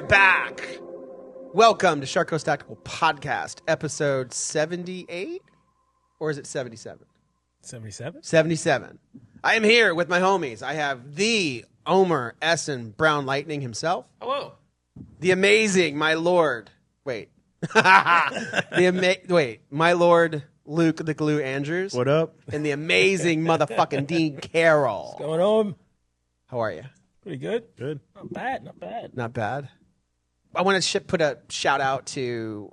back. Welcome to Shark Coast Tactical Podcast, episode 78? Or is it 77? 77? 77. I am here with my homies. I have the Omer Essen Brown Lightning himself. Hello. The amazing, my lord. Wait. My lord Luke the Glue Andrews. What up? And the amazing motherfucking Dean Carroll. What's going on? How are you? Pretty good. Good. Not bad. Not bad. Not bad. I want to put a shout out to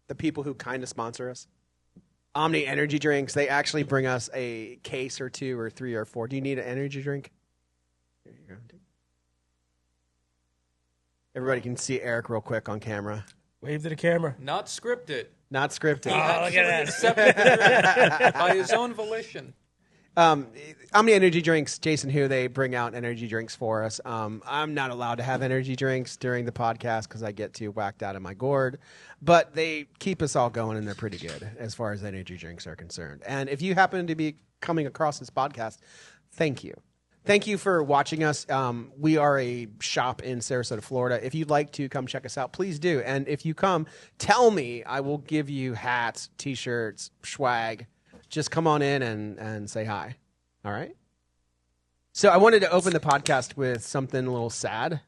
the people who kind of sponsor us. Omni Energy Drinks. They actually bring us a case or two or three or four. Do you need an energy drink? Here you go. Everybody can see Eric real quick on camera. Wave to the camera. Not scripted. Not scripted. Oh, look at that. Accepted by his own volition. Omni Energy Drinks, Jason Hu, they bring out energy drinks for us. I'm not allowed to have energy drinks during the podcast because I get too whacked out of my gourd. But they keep us all going, and they're pretty good as far as energy drinks are concerned. And if you happen to be coming across this podcast, thank you. Thank you for watching us. We are a shop in Sarasota, Florida. If you'd like to come check us out, please do. And if you come, tell me. I will give you hats, T-shirts, swag. Just come on in and say hi. All right? So I wanted to open the podcast with something a little sad.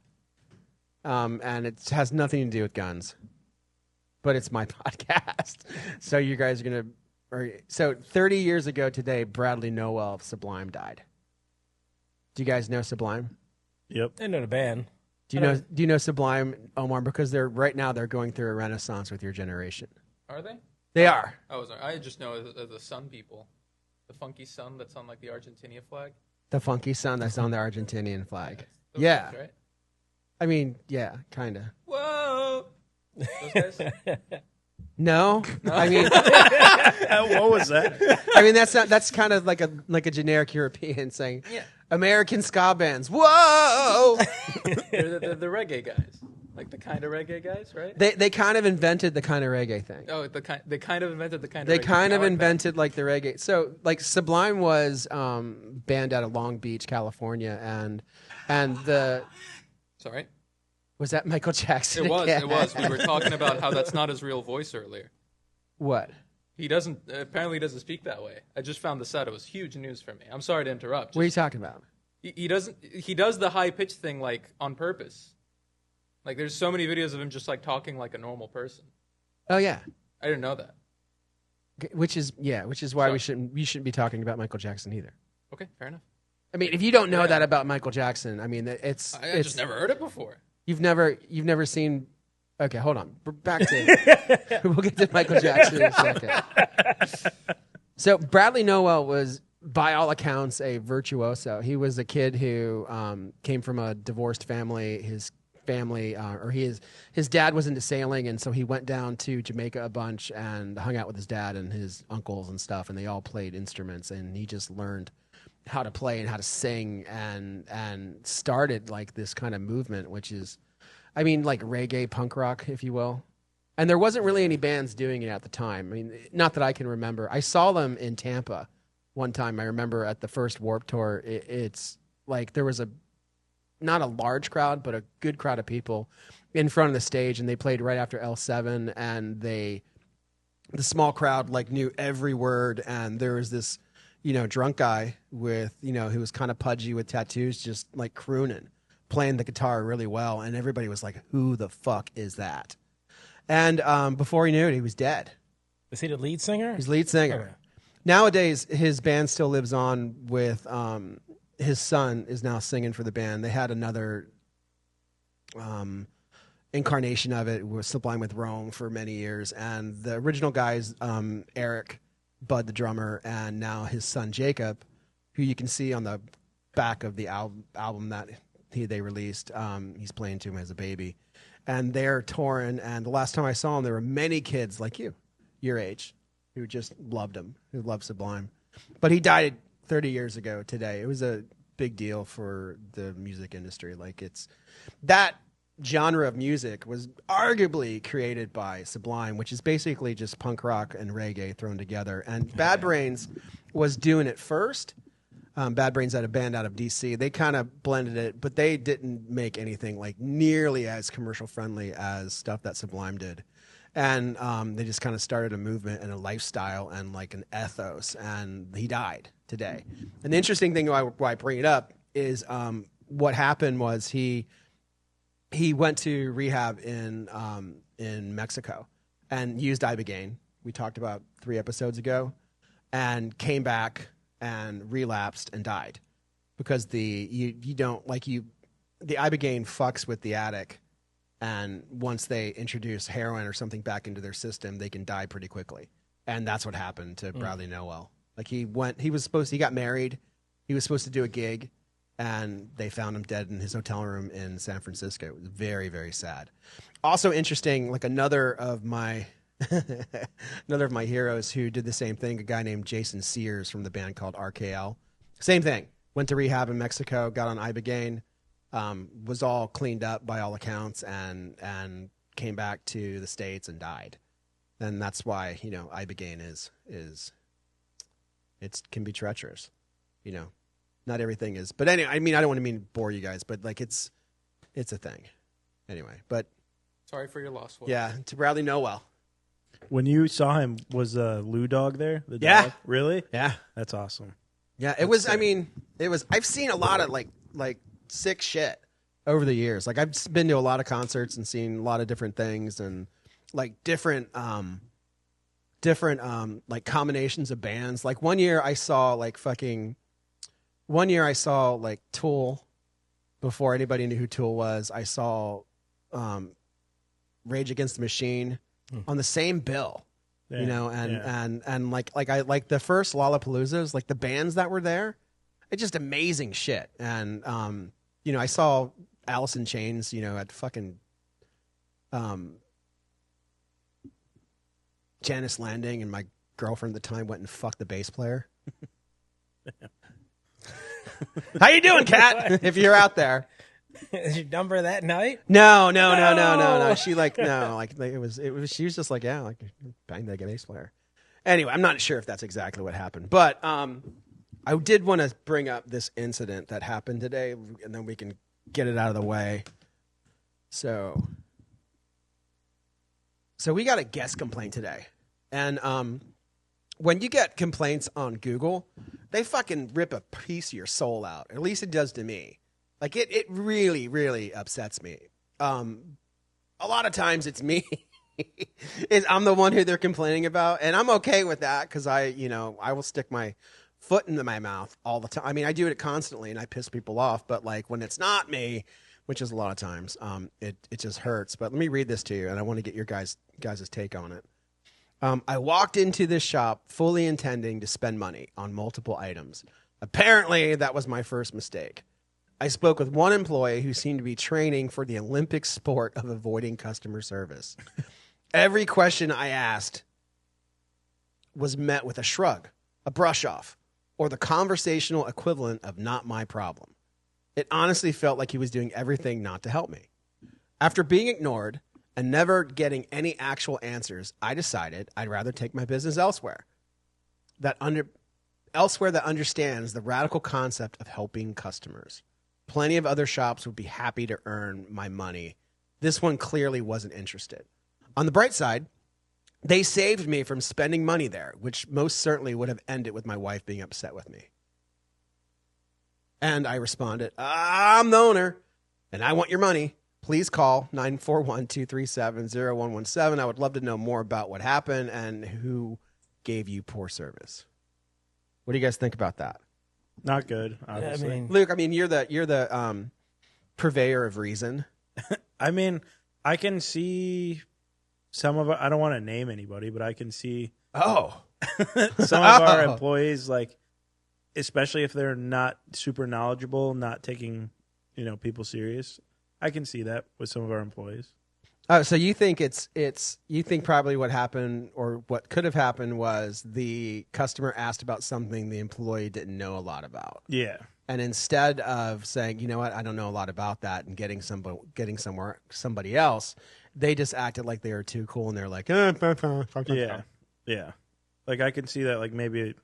And it has nothing to do with guns. But it's my podcast. So you guys are going to... So 30 years ago today, Bradley Nowell of Sublime died. Do you guys know Sublime? Yep. I know the band. Do you know Sublime, Omar? Because they're going through a renaissance with your generation. Are they? They are. Oh, sorry. I just know the sun people. The funky sun that's on like the Argentina flag. The funky sun that's on the Argentinian flag. Those Yeah. guys, right? I mean, yeah, kind of. Whoa! Those guys? No? I mean, What was that? I mean that's kind of like a generic European saying. Yeah. American ska bands. Whoa! They're the reggae guys. Like the kind of reggae guys, right? They kind of invented the kind of reggae thing. Oh, they kind of invented the kind of They reggae. kind of I like invented like the reggae. So like Sublime was banned out of Long Beach, California, and the Sorry? was that Michael Jackson? It was. again? It was. We were talking about how that's not his real voice earlier. What? He doesn't. Apparently, he doesn't speak that way. I just found this out. It was huge news for me. I'm sorry to interrupt. What are you talking about? He doesn't. He does the high pitched thing like on purpose. Like there's so many videos of him just like talking like a normal person. Oh yeah. I didn't know that. Which is why we shouldn't be talking about Michael Jackson either. Okay, fair enough. I mean, if you don't know that about Michael Jackson, I mean, it's I just never heard it before. You've never seen. Okay, hold on. Back to we'll get to Michael Jackson in a second. So Bradley Nowell was, by all accounts, a virtuoso. He was a kid who came from a divorced family. His dad was into sailing, and so he went down to Jamaica a bunch and hung out with his dad and his uncles and stuff, and they all played instruments, and he just learned how to play and how to sing and started like this kind of movement, which is, I mean, like reggae punk rock, if you will. And there wasn't really any bands doing it at the time. I mean, not that I can remember. I saw them in Tampa one time. I remember at the first Warped Tour, it's like there was not a large crowd, but a good crowd of people in front of the stage, and they played right after L7, and the small crowd like knew every word, and there was this, drunk guy with, who was kind of pudgy with tattoos, just like crooning, playing the guitar really well, and everybody was like, who the fuck is that? And before he knew it, he was dead. Is he the lead singer? He's lead singer. Okay. Nowadays, his band still lives on with his son is now singing for the band. They had another incarnation of it. Was Sublime with Rome for many years, and the original guys, Eric, Bud the drummer, and now his son Jacob, who you can see on the back of the album that they released. He's playing to him as a baby, and they're touring. And the last time I saw him, there were many kids like you, your age, who just loved him, who loved Sublime. But he died 30 years ago today. It was a big deal for the music industry. Like that genre of music was arguably created by Sublime, which is basically just punk rock and reggae thrown together. And Bad Brains was doing it first, Bad Brains had a band out of DC. They kind of blended it, but they didn't make anything like nearly as commercial friendly as stuff that Sublime did. And they just kind of started a movement and a lifestyle and like an ethos. And he died today. And the interesting thing why I bring it up is what happened was he went to rehab in Mexico and used Ibogaine. We talked about 3 episodes ago, and came back and relapsed and died because the Ibogaine fucks with the addict, and once they introduce heroin or something back into their system, they can die pretty quickly. And that's what happened to Bradley Nowell. Like he got married, he was supposed to do a gig, and they found him dead in his hotel room in San Francisco. It was very, very sad. Also interesting, like another of my heroes who did the same thing, a guy named Jason Sears from the band called RKL. Same thing. Went to rehab in Mexico, got on Ibogaine, was all cleaned up by all accounts, and came back to the States and died. And that's why, Ibogaine it can be treacherous, Not everything is. But anyway, I don't want to bore you guys, but like it's a thing. Anyway, but sorry for your loss. Will. Yeah, to Bradley Nowell. When you saw him, was Lou Dog there? The Yeah. dog? Really? Yeah. That's awesome. Yeah, it was. It was. I've seen a lot of like sick shit over the years. Like I've been to a lot of concerts and seen a lot of different things and like different like combinations of bands. Like one year I saw Tool before anybody knew who Tool was. I saw Rage Against the Machine on the same bill. Yeah, And like I like the first Lollapaloozas, like the bands that were there, it's just amazing shit. And I saw Alice in Chains, at fucking Janice Landing, and my girlfriend at the time went and fucked the bass player. How you doing, Kat? If you're out there. Did you dump her that night? No. She it was she was just like, yeah, like bang that bass player. Anyway, I'm not sure if that's exactly what happened, but I did want to bring up this incident that happened today, and then we can get it out of the way. So we got a guest complaint today, and when you get complaints on Google, they fucking rip a piece of your soul out. At least it does to me. Like it really, really upsets me. A lot of times it's me. I'm the one who they're complaining about, and I'm okay with that because I will stick my foot into my mouth all the time. I do it constantly, and I piss people off. But like when it's not me, which is a lot of times, it just hurts. But let me read this to you, and I want to get your guys' take on it. I walked into this shop fully intending to spend money on multiple items. Apparently, that was my first mistake. I spoke with one employee who seemed to be training for the Olympic sport of avoiding customer service. Every question I asked was met with a shrug, a brush off, or the conversational equivalent of not my problem. It honestly felt like he was doing everything not to help me. After being ignored and never getting any actual answers, I decided I'd rather take my business elsewhere. Elsewhere that understands the radical concept of helping customers. Plenty of other shops would be happy to earn my money. This one clearly wasn't interested. On the bright side, they saved me from spending money there, which most certainly would have ended with my wife being upset with me. And I responded, I'm the owner, and I want your money. Please call 941-237-0117. I would love to know more about what happened and who gave you poor service. What do you guys think about that? Not good, obviously. Luke, you're the purveyor of reason. I can see some of it. I don't want to name anybody, but I can see some of our employees, like, especially if they're not super knowledgeable, not taking, people serious. I can see that with some of our employees. Oh, so you think you think probably what happened or what could have happened was the customer asked about something the employee didn't know a lot about. Yeah. And instead of saying, you know what, I don't know a lot about that, and getting somebody else, they just acted like they were too cool, and they're like, yeah. Like I can see that. Like maybe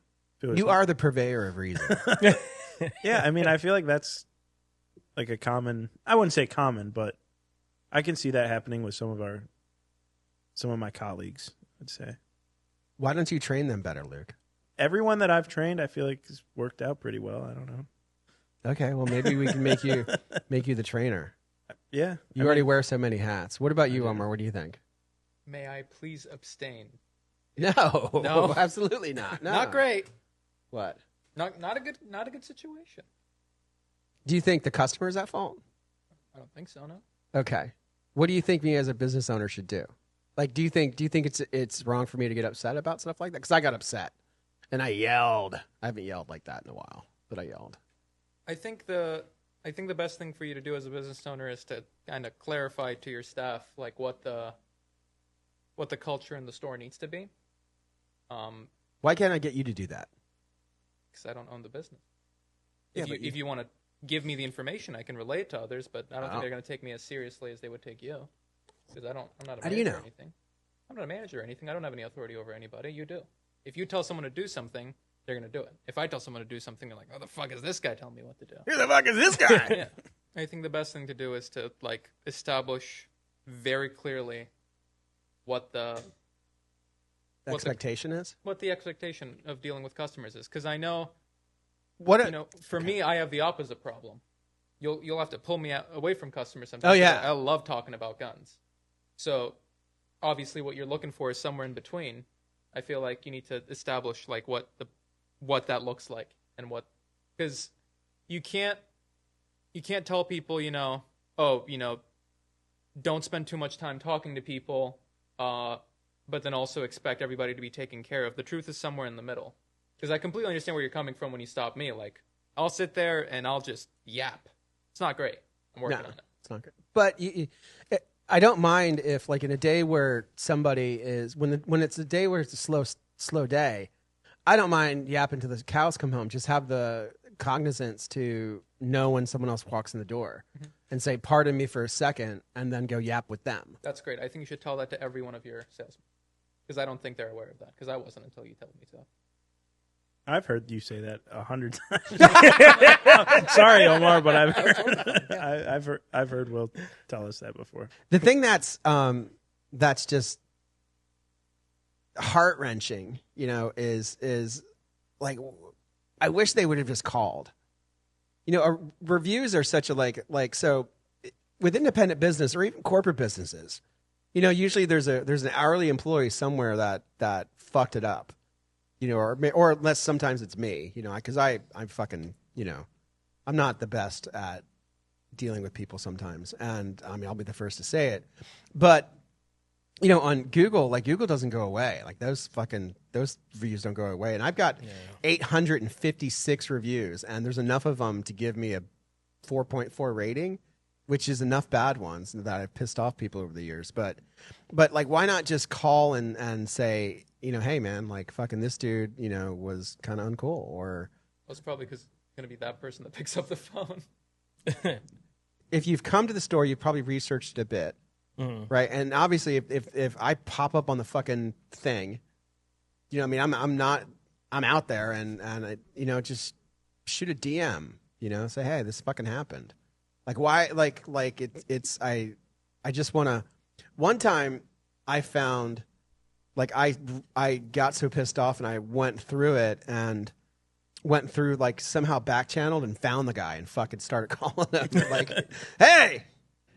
you are the purveyor of reason. Yeah, I mean, I feel like that's like a common. I wouldn't say common, but I can see that happening with some of my colleagues. I'd say Why don't you train them better, Luke? everyone that I've trained, I feel like has worked out pretty well. I don't know. Okay, well maybe we can make you the trainer. Yeah, You already wear so many hats. What about you, Omar? What do you think? May I please abstain? No, No. absolutely not. No. Not great. What? Not a good situation. Do you think the customer is at fault? I don't think so. No. Okay. What do you think me as a business owner should do? Like, do you think it's wrong for me to get upset about stuff like that? Because I got upset and I yelled. I haven't yelled like that in a while, but I yelled. I think the best thing for you to do as a business owner is to kind of clarify to your staff like what the culture in the store needs to be. Why can't I get you to do that? Because I don't own the business. Yeah, If you want to give me the information, I can relay it to others, but I don't think Oh. they're going to take me as seriously as they would take you. Because I'm not a How do you manager know? or anything. I'm not a manager or anything. I don't have any authority over anybody. You do. If you tell someone to do something, they're going to do it. If I tell someone to do something, they're like, "Oh, the fuck is this guy telling me what to do?" Who the fuck is this guy? Yeah. I think the best thing to do is to like establish very clearly what the Expectation is? what the expectation of dealing with customers is. Because I know, What? for me, I have the opposite problem. You'll have to pull me away from customers sometimes. Oh, yeah. I love talking about guns. So obviously, what you're looking for is somewhere in between. I feel like you need to establish like what that looks like and because you can't tell people don't spend too much time talking to people, but then also expect everybody to be taken care of. The truth is somewhere in the middle. Because I completely understand where you're coming from when you stop me. Like, I'll sit there and I'll just yap. It's not great. I'm working on it. It's not good. But I don't mind if, like, in a day where somebody is when it's a day where it's a slow day, I don't mind yapping till the cows come home. Just have the cognizance to know when someone else walks in the door and say, "Pardon me for a second," and then go yap with them. That's great. I think you should tell that to every one of your salesmen. Because I don't think they're aware of that. Because I wasn't until you told me to. I've heard you say that 100 times. Sorry, Omar, but I've heard Will tell us that before. The thing that's just heart wrenching, is like, I wish they would have just called. Reviews are such a like so with independent business or even corporate businesses. Usually there's an hourly employee somewhere that fucked it up. Or unless sometimes it's me, because I'm fucking, I'm not the best at dealing with people sometimes. And I mean, I'll be the first to say it. But, on Google, like Google doesn't go away. Like those reviews don't go away. And I've got 856 reviews and there's enough of them to give me a 4.4 rating, which is enough bad ones that I've pissed off people over the years. But like, why not just call and say, hey man, like fucking this dude, was kind of uncool, or Well, it's probably because it's going to be that person that picks up the phone. if you've come to the store, you've probably researched it a bit, right? And obviously, if I pop up on the fucking thing, I'm out there and I, just shoot a DM, say, hey, this fucking happened. Like why? Like I just want to. One time, I found. Like I got so pissed off and I went through it and went through like somehow back channeled and found the guy and fucking started calling him like, hey,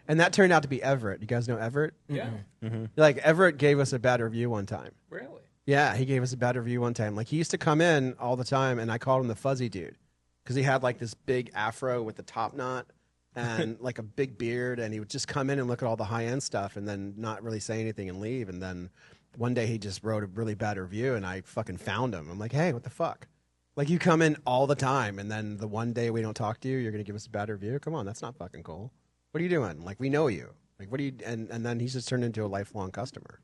and that turned out to be Everett. You guys know Everett? Yeah. Mm-hmm. Like Everett gave us a bad review one time. Really? Yeah, he gave us a bad review one time. Like he used to come in all the time and I called him the fuzzy dude because he had like this big afro with the top knot and like a big beard, and he would just come in and look at all the high end stuff and then not really say anything and leave. And then one day he just wrote a really bad review and I fucking found him. I'm like, hey, what the fuck? Like you come in all the time and then the one day we don't talk to you, you're going to give us a bad review? Come on, that's not fucking cool. What are you doing? Like we know you. Like what do you, and then he's just turned into a lifelong customer.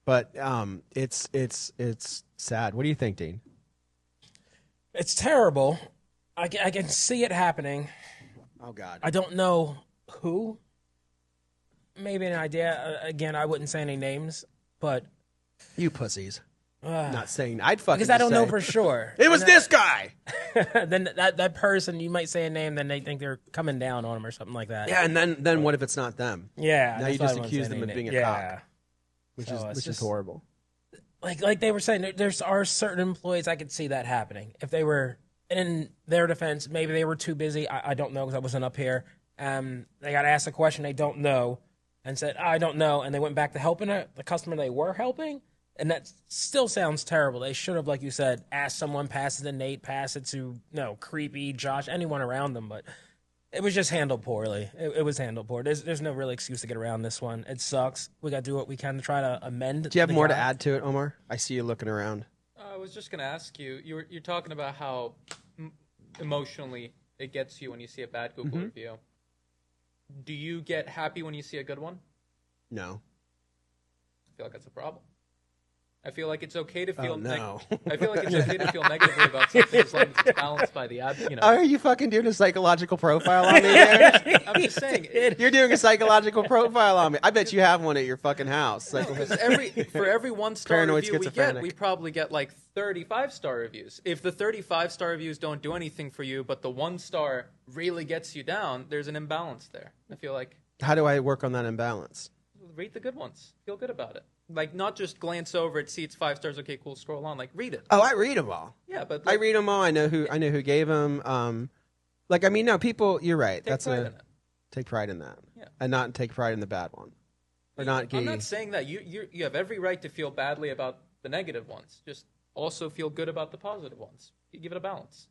But it's sad. What do you think, Dean? It's terrible. I can see it happening. Oh God. I don't know who. Maybe an idea. Again, I wouldn't say any names. But You pussies. Not saying I'd fucking Because I don't know say, for sure. it was this guy. Then that person, you might say a name, then they think they're coming down on them or something like that. Yeah, and then what if it's not them? Yeah. Now that's you why I just wouldn't accuse say them of any being name. a cock, which So it's is just- horrible. Like they were saying, there's are certain employees I could see that happening. If they were, in their defense, maybe they were too busy. I don't know because I wasn't up here. They got asked a question they don't know and said, I don't know. And they went back to helping the customer they were helping. And that still sounds terrible. They should have, like you said, asked someone, pass it to Nate, pass it to, Creepy, Josh, anyone around them. But it was just handled poorly. It was handled poor. There's no real excuse to get around this one. It sucks. We got to do what we can to try to amend. Do you have the more to guy. add to it, Omar? I see you looking around. I was just gonna ask you. You're talking about how emotionally it gets you when you see a bad Google review. Do you get happy when you see a good one? No. I feel like that's a problem. I feel like it's okay to feel no. I feel like it's okay to feel negatively about something as long as it's balanced by the Are you fucking doing a psychological profile on me there? I'm just saying. You're doing a psychological profile on me. I bet you have one at your fucking house. Because for every 1-star Paranoid review we schizophrenic. get, we probably get like 35-star reviews. If the 35-star reviews don't do anything for you, but the 1-star really gets you down, there's an imbalance there. I feel like How do I work on that imbalance? read the good ones. Feel good about it. Like, not just glance over it, see it's 5 stars, okay, cool, scroll on. Like, read it. Oh, I read them all. Yeah, but I read them all. I know who gave them. No, people. You're right. take pride in it. Take pride in that. Yeah. And not take pride in the bad one. Or not. I'm not saying that. You have every right to feel badly about the negative ones. Just also feel good about the positive ones. You give it a balance.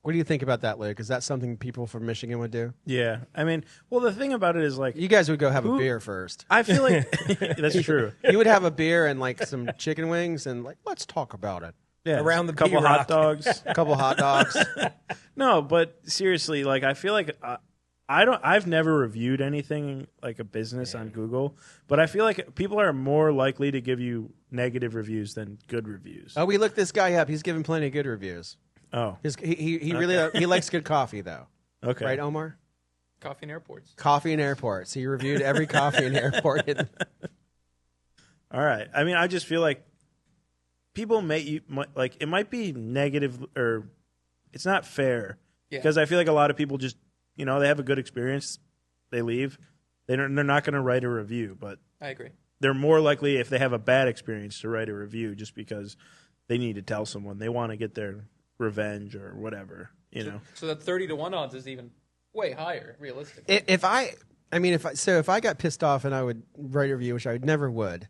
What do you think about that, Luke? Is that something people from Michigan would do? Yeah. I mean, well, the thing about it is, like, You guys would go have a beer first. I feel like that's true. You would have a beer and like some chicken wings and like let's talk about it. Yeah, Around the couple B-Rock. hot dogs. A couple hot dogs. No, but seriously, like, I feel like I've never reviewed anything like a business on Google, but I feel like people are more likely to give you negative reviews than good reviews. Oh, we looked this guy up. He's given plenty of good reviews. Oh, He really he likes good coffee though. okay. Right, Omar? Coffee in airports. Coffee in airports. He reviewed every coffee in airport. All right. I mean, I just feel like people it might be negative, or it's not fair, Yeah. because I feel like a lot of people just, they have a good experience, they leave, they're not going to write a review, but I agree. they're more likely, if they have a bad experience, to write a review just because they need to tell someone, they want to get their revenge or whatever, So that 30-1 odds is even way higher, realistically. If I got pissed off and I would write a review, which I never would,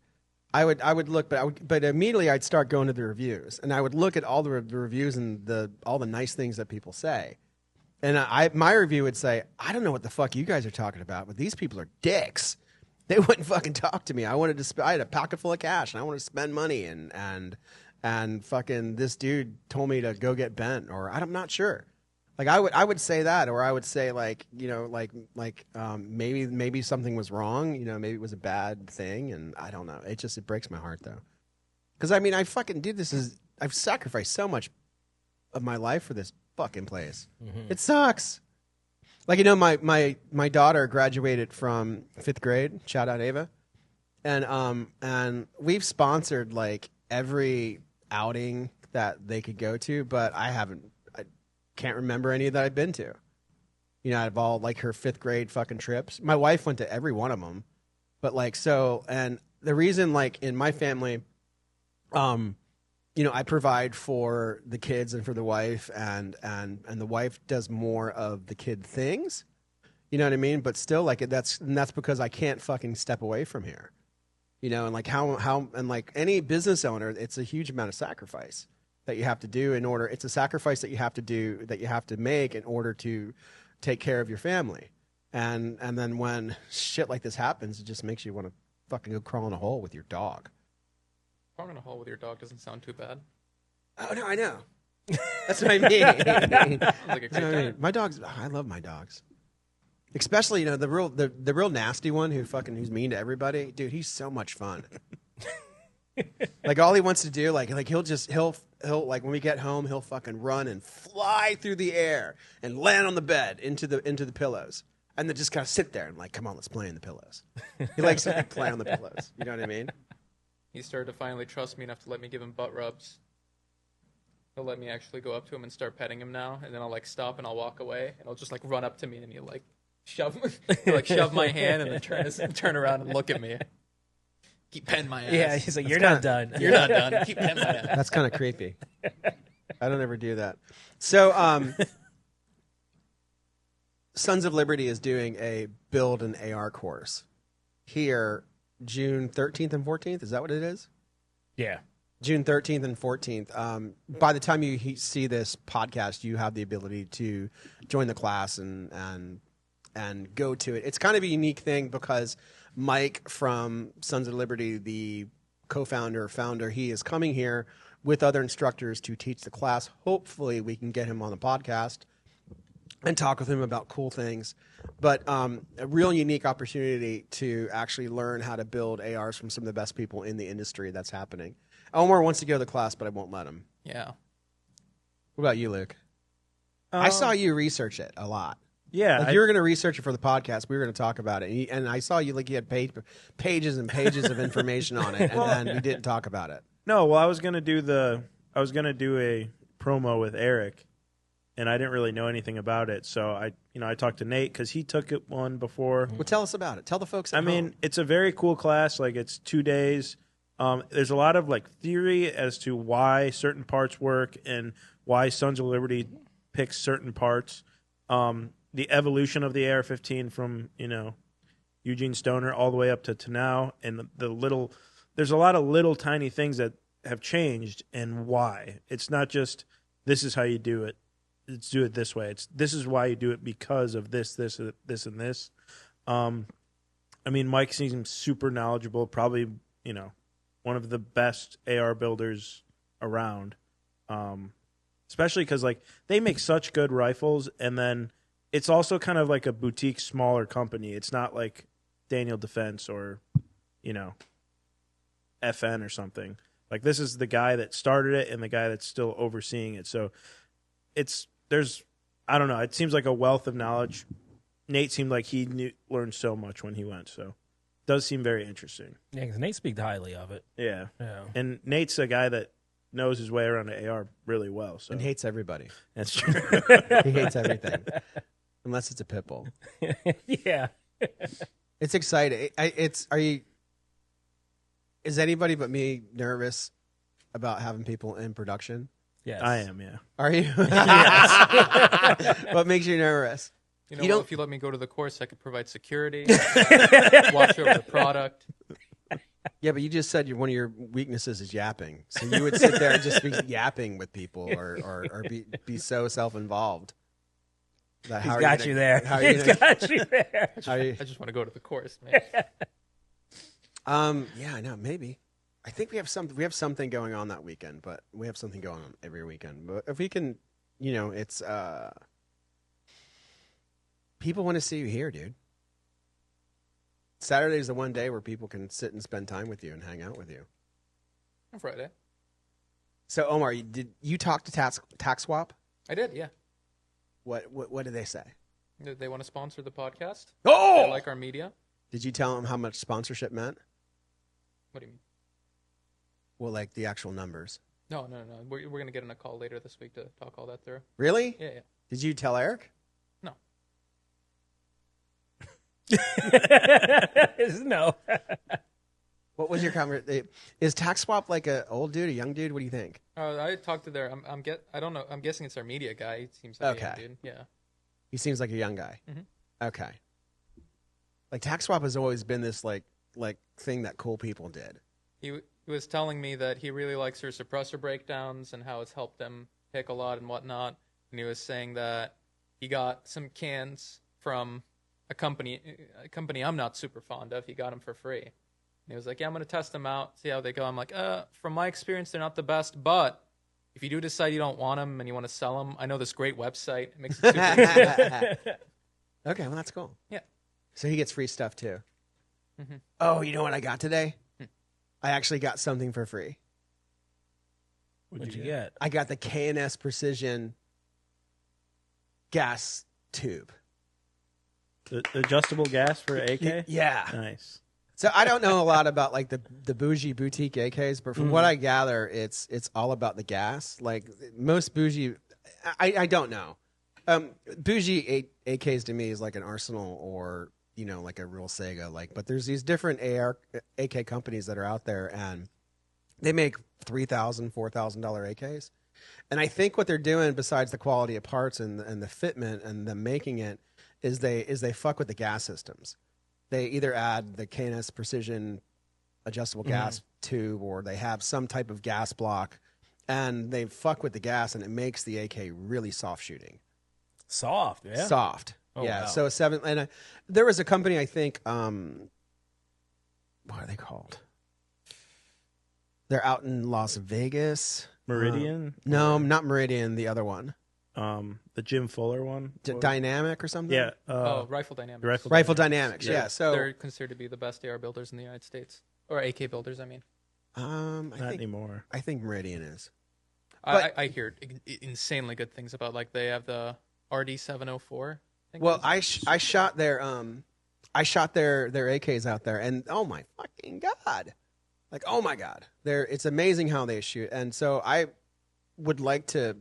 I would look, but immediately I'd start going to the reviews, and I would look at all the reviews and all the nice things that people say, and my review would say, I don't know what the fuck you guys are talking about, but these people are dicks. They wouldn't fucking talk to me. I had a pocket full of cash, and I wanted to spend money, and fucking this dude told me to go get bent, or I'm not sure. Like I would say that, or I would say maybe something was wrong, maybe it was a bad thing, and I don't know. It breaks my heart though, because I mean I fucking dude, I've sacrificed so much of my life for this fucking place. Mm-hmm. It sucks. Like my daughter graduated from 5th grade. Shout out Ava, and we've sponsored like every outing that they could go to, but I can't remember any that I've been to. Out of all like her 5th grade fucking trips. My wife went to every one of them. But and the reason like in my family, I provide for the kids and for the wife, and the wife does more of the kid things. You know what I mean? But still like that's because I can't fucking step away from here. And like how and like any business owner, it's a huge amount of sacrifice that you have to do it's a sacrifice that you have to do, that you have to make in order to take care of your family. And then when shit like this happens, it just makes you want to fucking go crawl in a hole with your dog. Crawling in a hole with your dog doesn't sound too bad. Oh no, I know. That's what I mean. Sounds like a great That's what I mean. time. My dogs, I love my dogs. Especially, the real nasty one who's mean to everybody. Dude, he's so much fun. Like all he wants to do, like he'll like when we get home, he'll fucking run and fly through the air and land on the bed into the pillows, and then just kind of sit there and like, come on, let's play in the pillows. He likes to play on the pillows. You know what I mean? he started to finally trust me enough to let me give him butt rubs. He'll let me actually go up to him and start petting him now, and then I'll like stop and I'll walk away, and he'll just like run up to me and he'll like shove my hand and then turn around and look at me. Keep petting my ass. Yeah, he's like, you're not done. You're not done. Keep petting my ass. That's kind of creepy. I don't ever do that. So, Sons of Liberty is doing a build an AR course here June 13th and 14th. Is that what it is? Yeah. June 13th and 14th. By the time you see this podcast, you have the ability to join the class and go to it. It's kind of a unique thing because Mike from Sons of Liberty, the founder, he is coming here with other instructors to teach the class. Hopefully we can get him on the podcast and talk with him about cool things. But a real unique opportunity to actually learn how to build ARs from some of the best people in the industry that's happening. Elmore wants to go to the class, but I won't let him. Yeah. What about you, Luke? I saw you research it a lot. Yeah, Like you were going to research it for the podcast. We were going to talk about it. And I saw you like you had pages and pages of information on it, and then we didn't talk about it. No, well, I was gonna do a promo with Eric, and I didn't really know anything about it. So I talked to Nate because he took it one before. Well, tell us about it. Tell the folks at home. I mean, it's a very cool class. Like it's 2 days. There's a lot of like theory as to why certain parts work and why Sons of Liberty picks certain parts. The evolution of the AR-15 from Eugene Stoner all the way up to now, and there's a lot of little tiny things that have changed and why. It's not just this is how you do it. Let's do it this way. This is why you do it because of this, and this. I mean, Mike seems super knowledgeable. Probably one of the best AR builders around. Especially because like they make such good rifles, and then it's also kind of like a boutique, smaller company. It's not like Daniel Defense or FN or something. Like this is the guy that started it and the guy that's still overseeing it. So I don't know. It seems like a wealth of knowledge. Nate seemed like he learned so much when he went. So it does seem very interesting. Yeah, because Nate speaks highly of it. Yeah. Yeah. And Nate's a guy that knows his way around the AR really well. So and hates everybody. that's true. He hates everything, unless it's a pit bull. Yeah. It's exciting. Is anybody but me nervous about having people in production? Yes. I am, yeah. Are you? What makes you nervous? If you let me go to the course, I could provide security, watch over the product. Yeah, but you just said one of your weaknesses is yapping. So you would sit there and just be yapping with people or be so self-involved. He's got you there. He's got you there. I just want to go to the course, man. Yeah, I know. Maybe. I think we have something going on that weekend, but we have something going on every weekend. But if we can, it's people want to see you here, dude. Saturday is the one day where people can sit and spend time with you and hang out with you. On Friday. So, Omar, did you talk to Tax Swap? I did, yeah. What did they say? They want to sponsor the podcast. Oh! They like our media. Did you tell them how much sponsorship meant? What do you mean? Well, like the actual numbers. No. We're going to get on a call later this week to talk all that through. Really? Yeah. Did you tell Eric? No. No. What was your conversation? Is Tax Swap like an old dude, a young dude? What do you think? I talked to their. I don't know. I'm guessing it's our media guy. He seems like a young dude. Yeah. He seems like a young guy. Mm-hmm. Okay. Like Tax Swap has always been this like thing that cool people did. He was telling me that he really likes your suppressor breakdowns and how it's helped them pick a lot and whatnot. And he was saying that he got some cans from a company I'm not super fond of. He got them for free. And he was like, yeah, I'm going to test them out, see how they go. I'm like, from my experience, they're not the best, but if you do decide you don't want them and you want to sell them, I know this great website. It makes it super easy. Okay, well, that's cool. Yeah. So he gets free stuff, too. Mm-hmm. Oh, you know what I got today? I actually got something for free. What'd you get? I got the K&S Precision gas tube. The adjustable gas for AK? Yeah. Nice. So I don't know a lot about like the bougie boutique AKs, but from what I gather, it's all about the gas. Like most bougie, I don't know. Bougie AKs to me is like an Arsenal or like a real Sega. Like, but there's these different AK companies that are out there, and they make $3,000, $4,000 AKs. And I think what they're doing, besides the quality of parts and the fitment and them making it, is they fuck with the gas systems. They either add the KNS precision adjustable gas tube, or they have some type of gas block, and they fuck with the gas, and it makes the AK really soft shooting. Soft, yeah. Soft, Oh, yeah. wow. So there was a company, I think. What are they called? They're out in Las Vegas. Meridian? No, not Meridian. The other one, The Jim Fuller one? Dynamic or something. Yeah. Rifle Dynamics. Rifle Dynamics. Yeah. So they're considered to be the best AR builders in the United States, or AK builders. I mean, Not anymore. I think Meridian is. I hear insanely good things about, like, they have the RD704. Well, I shot their AKs out there, and oh my fucking god, like oh my god, it's amazing how they shoot. And so I would like to.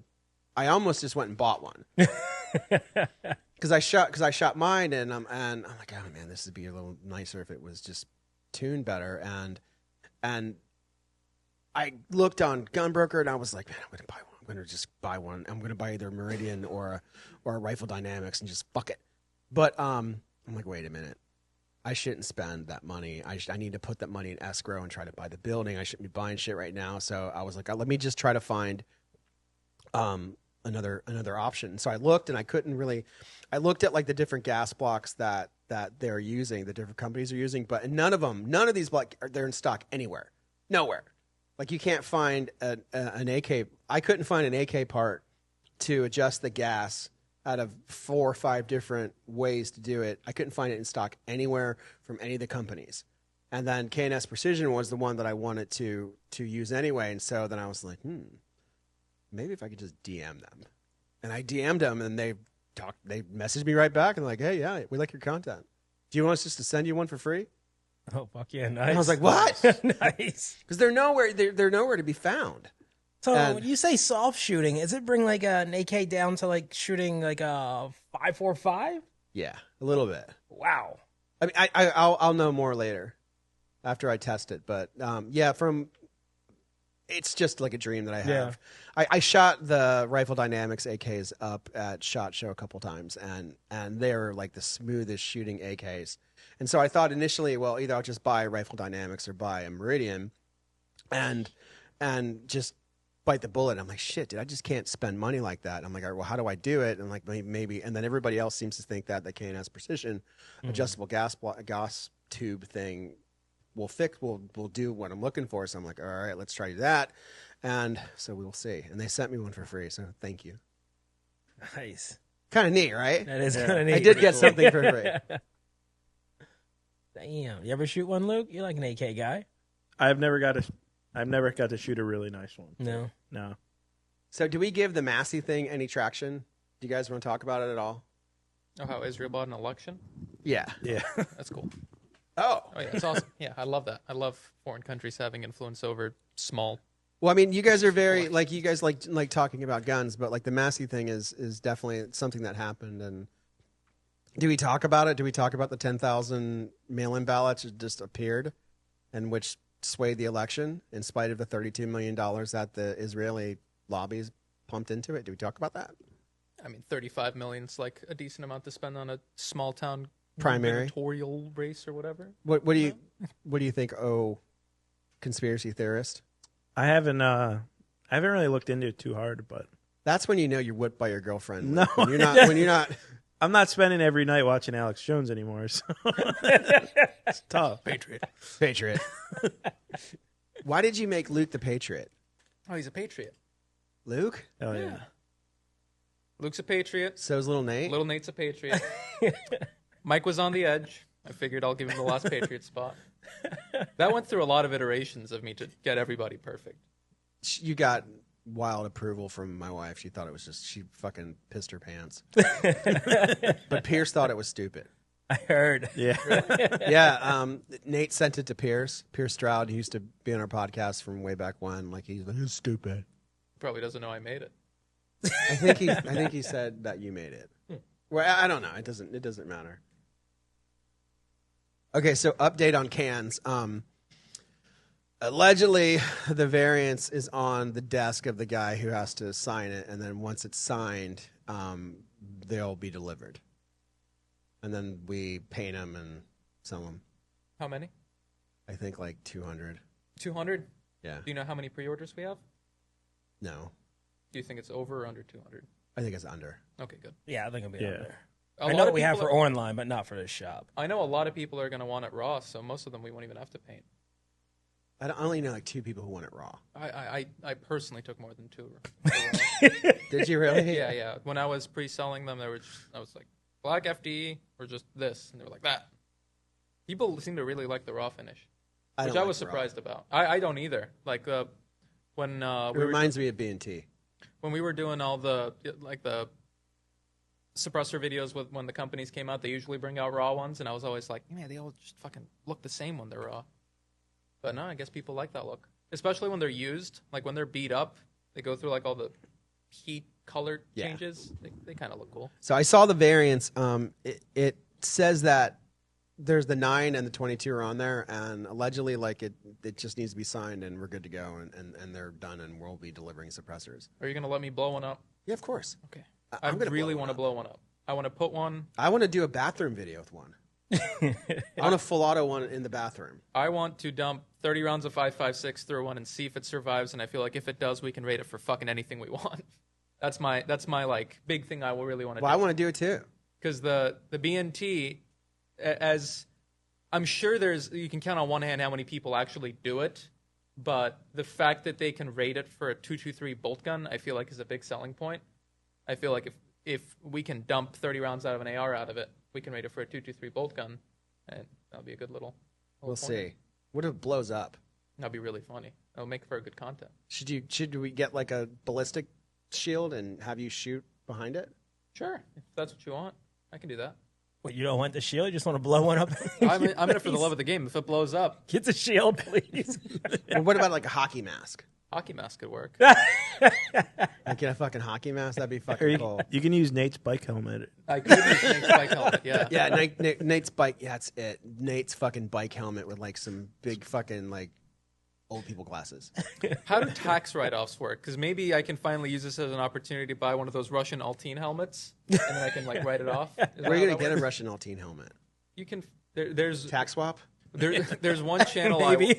I almost just went and bought one because I shot mine, and I'm like, oh man, this would be a little nicer if it was just tuned better. And I looked on Gunbroker, and I was like, man, I'm gonna buy one. I'm gonna just buy one. I'm gonna buy either Meridian or a Rifle Dynamics and just fuck it. But I'm like, wait a minute. I shouldn't spend that money. I need to put that money in escrow and try to buy the building. I shouldn't be buying shit right now. So I was like, let me just try to find another option. So I looked, and I couldn't really. I looked at like the different gas blocks that they're using, the different companies are using, but none of these they're in stock anywhere, nowhere. Like you can't find an AK. I couldn't find an AK part to adjust the gas out of 4 or 5 different ways to do it. I couldn't find it in stock anywhere from any of the companies. And then KNS Precision was the one that I wanted to use anyway. And so then I was like, maybe if I could just DM them. And I DM'd them, and they messaged me right back and like, hey, yeah, we like your content. Do you want us just to send you one for free? Oh, fuck yeah, nice. And I was like, what? Nice. Because they're nowhere to be found. So And- when you say soft shooting, does it bring like an AK down to like shooting like a 5.45? Yeah, a little bit. Wow. I mean, I'll know more later after I test it. But it's just like a dream that I have. I shot the Rifle Dynamics AKs up at SHOT Show a couple times, and they're like the smoothest shooting AKs. And so I thought initially, well, either I'll just buy Rifle Dynamics or buy a Meridian, and just bite the bullet. I'm like, shit, dude, I just can't spend money like that. I'm like, all right, well, how do I do it? And like maybe, and then everybody else seems to think that the KNS Precision adjustable gas tube thing will do what I'm looking for. So I'm like, all right, let's try that. And so we'll see. And they sent me one for free, so thank you. Nice. Kind of neat, right? That is kind of neat. I did get something for free. Damn. You ever shoot one, Luke? You're like an AK guy. I've never got to shoot a really nice one. No. So do we give the Massey thing any traction? Do you guys want to talk about it at all? Oh, how Israel bought an election? Yeah. Yeah. That's cool. Oh. Oh yeah, it's awesome. Yeah, I love that. I love foreign countries having influence over small. Well, I mean, you guys are very like talking about guns, but like the Massey thing is definitely something that happened. And do we talk about it? Do we talk about the 10,000 mail-in ballots that just appeared, and which swayed the election in spite of the $32 million that the Israeli lobbies pumped into it? Do we talk about that? I mean, 35 million's like a decent amount to spend on a small town Primary gubernatorial race or whatever. What do you think? Oh, conspiracy theorist. I haven't really looked into it too hard, but That's when you know you're whipped by your girlfriend. No. When you're not. I'm not spending every night watching Alex Jones anymore. So it's tough. Patriot. Why did you make Luke the Patriot? Oh, he's a patriot. Luke? Oh yeah. Luke's a patriot. So is little Nate? Little Nate's a patriot. Mike was on the edge. I figured I'll give him the last patriot spot. That went through a lot of iterations of me to get everybody perfect. You got wild approval from my wife. She thought it was she fucking pissed her pants. But Pierce thought it was stupid. I heard. Yeah. Yeah, Nate sent it to Pierce Stroud. He used to be on our podcast from way back when. Like he's like, it's stupid. Probably doesn't know I made it. I think he said that you made it. Well, I don't know. It doesn't matter. Okay, so update on cans. Allegedly, the variance is on the desk of the guy who has to sign it, and then once it's signed, they'll be delivered. And then we paint them and sell them. How many? I think like 200. 200? Yeah. Do you know how many pre-orders we have? No. Do you think it's over or under 200? I think it's under. Okay, good. Yeah, I think it'll be out there. A I know lot what of we have people for online, but not for this shop. I know a lot of people are going to want it raw, so most of them we won't even have to paint. I only know like 2 people who want it raw. I personally took more than 2. Did you really? Yeah. When I was pre-selling them, I was like, black FD or just this, and they were like that. People seem to really like the raw finish, which I was surprised about. I don't either. Like when It reminds me of B&T. when we were doing all the suppressor videos when the companies came out, they usually bring out raw ones, and I was always like, man, they all just fucking look the same when they're raw. But no, I guess people like that look, especially when they're used. Like when they're beat up, they go through like all the heat color changes. They kind of look cool. So I saw the variants. It says that there's the 9 and the 22 are on there, and allegedly, like it just needs to be signed, and we're good to go, and they're done, and we'll be delivering suppressors. Are you gonna let me blow one up? Yeah, of course. Okay. I I'm gonna really want to blow one up. I want to put one. I want to do a bathroom video with one. I want a full auto one in the bathroom. I want to dump 30 rounds of 5.56 through one and see if it survives. And I feel like if it does, we can rate it for fucking anything we want. That's my like big thing I will really want to do. Well, I want to do it too. Because the BNT, as I'm sure you can count on one hand how many people actually do it, but the fact that they can rate it for a 223 bolt gun, I feel like is a big selling point. I feel like if we can dump 30 rounds out of an AR out of it, we can rate it for a 223 bolt gun, and that'll be a good little We'll pointer. see. What if it blows up? That'll be really funny. It'll make for a good content. Should we get like a ballistic shield and have you shoot behind it? Sure, if that's what you want, I can do that. What, you don't want the shield? You just want to blow one up? I'm in it for the love of the game. If it blows up, Get the shield, please. Or what about like a hockey mask? hockey mask could work. Like get a fucking hockey mask. That'd be Or fucking cool. you can use Nate's bike helmet. I could use Nate's bike helmet. Yeah. Yeah, Nate's bike. Yeah, that's it. Nate's fucking bike helmet with like some big fucking like old people glasses. How do tax write-offs work? Because maybe I can finally use this as an opportunity to buy one of those Russian Altine helmets, and then I can like write it off. Is that Where are you how gonna that get a works? Russian Altine helmet? You can. There's Tax swap? there's one channel Maybe.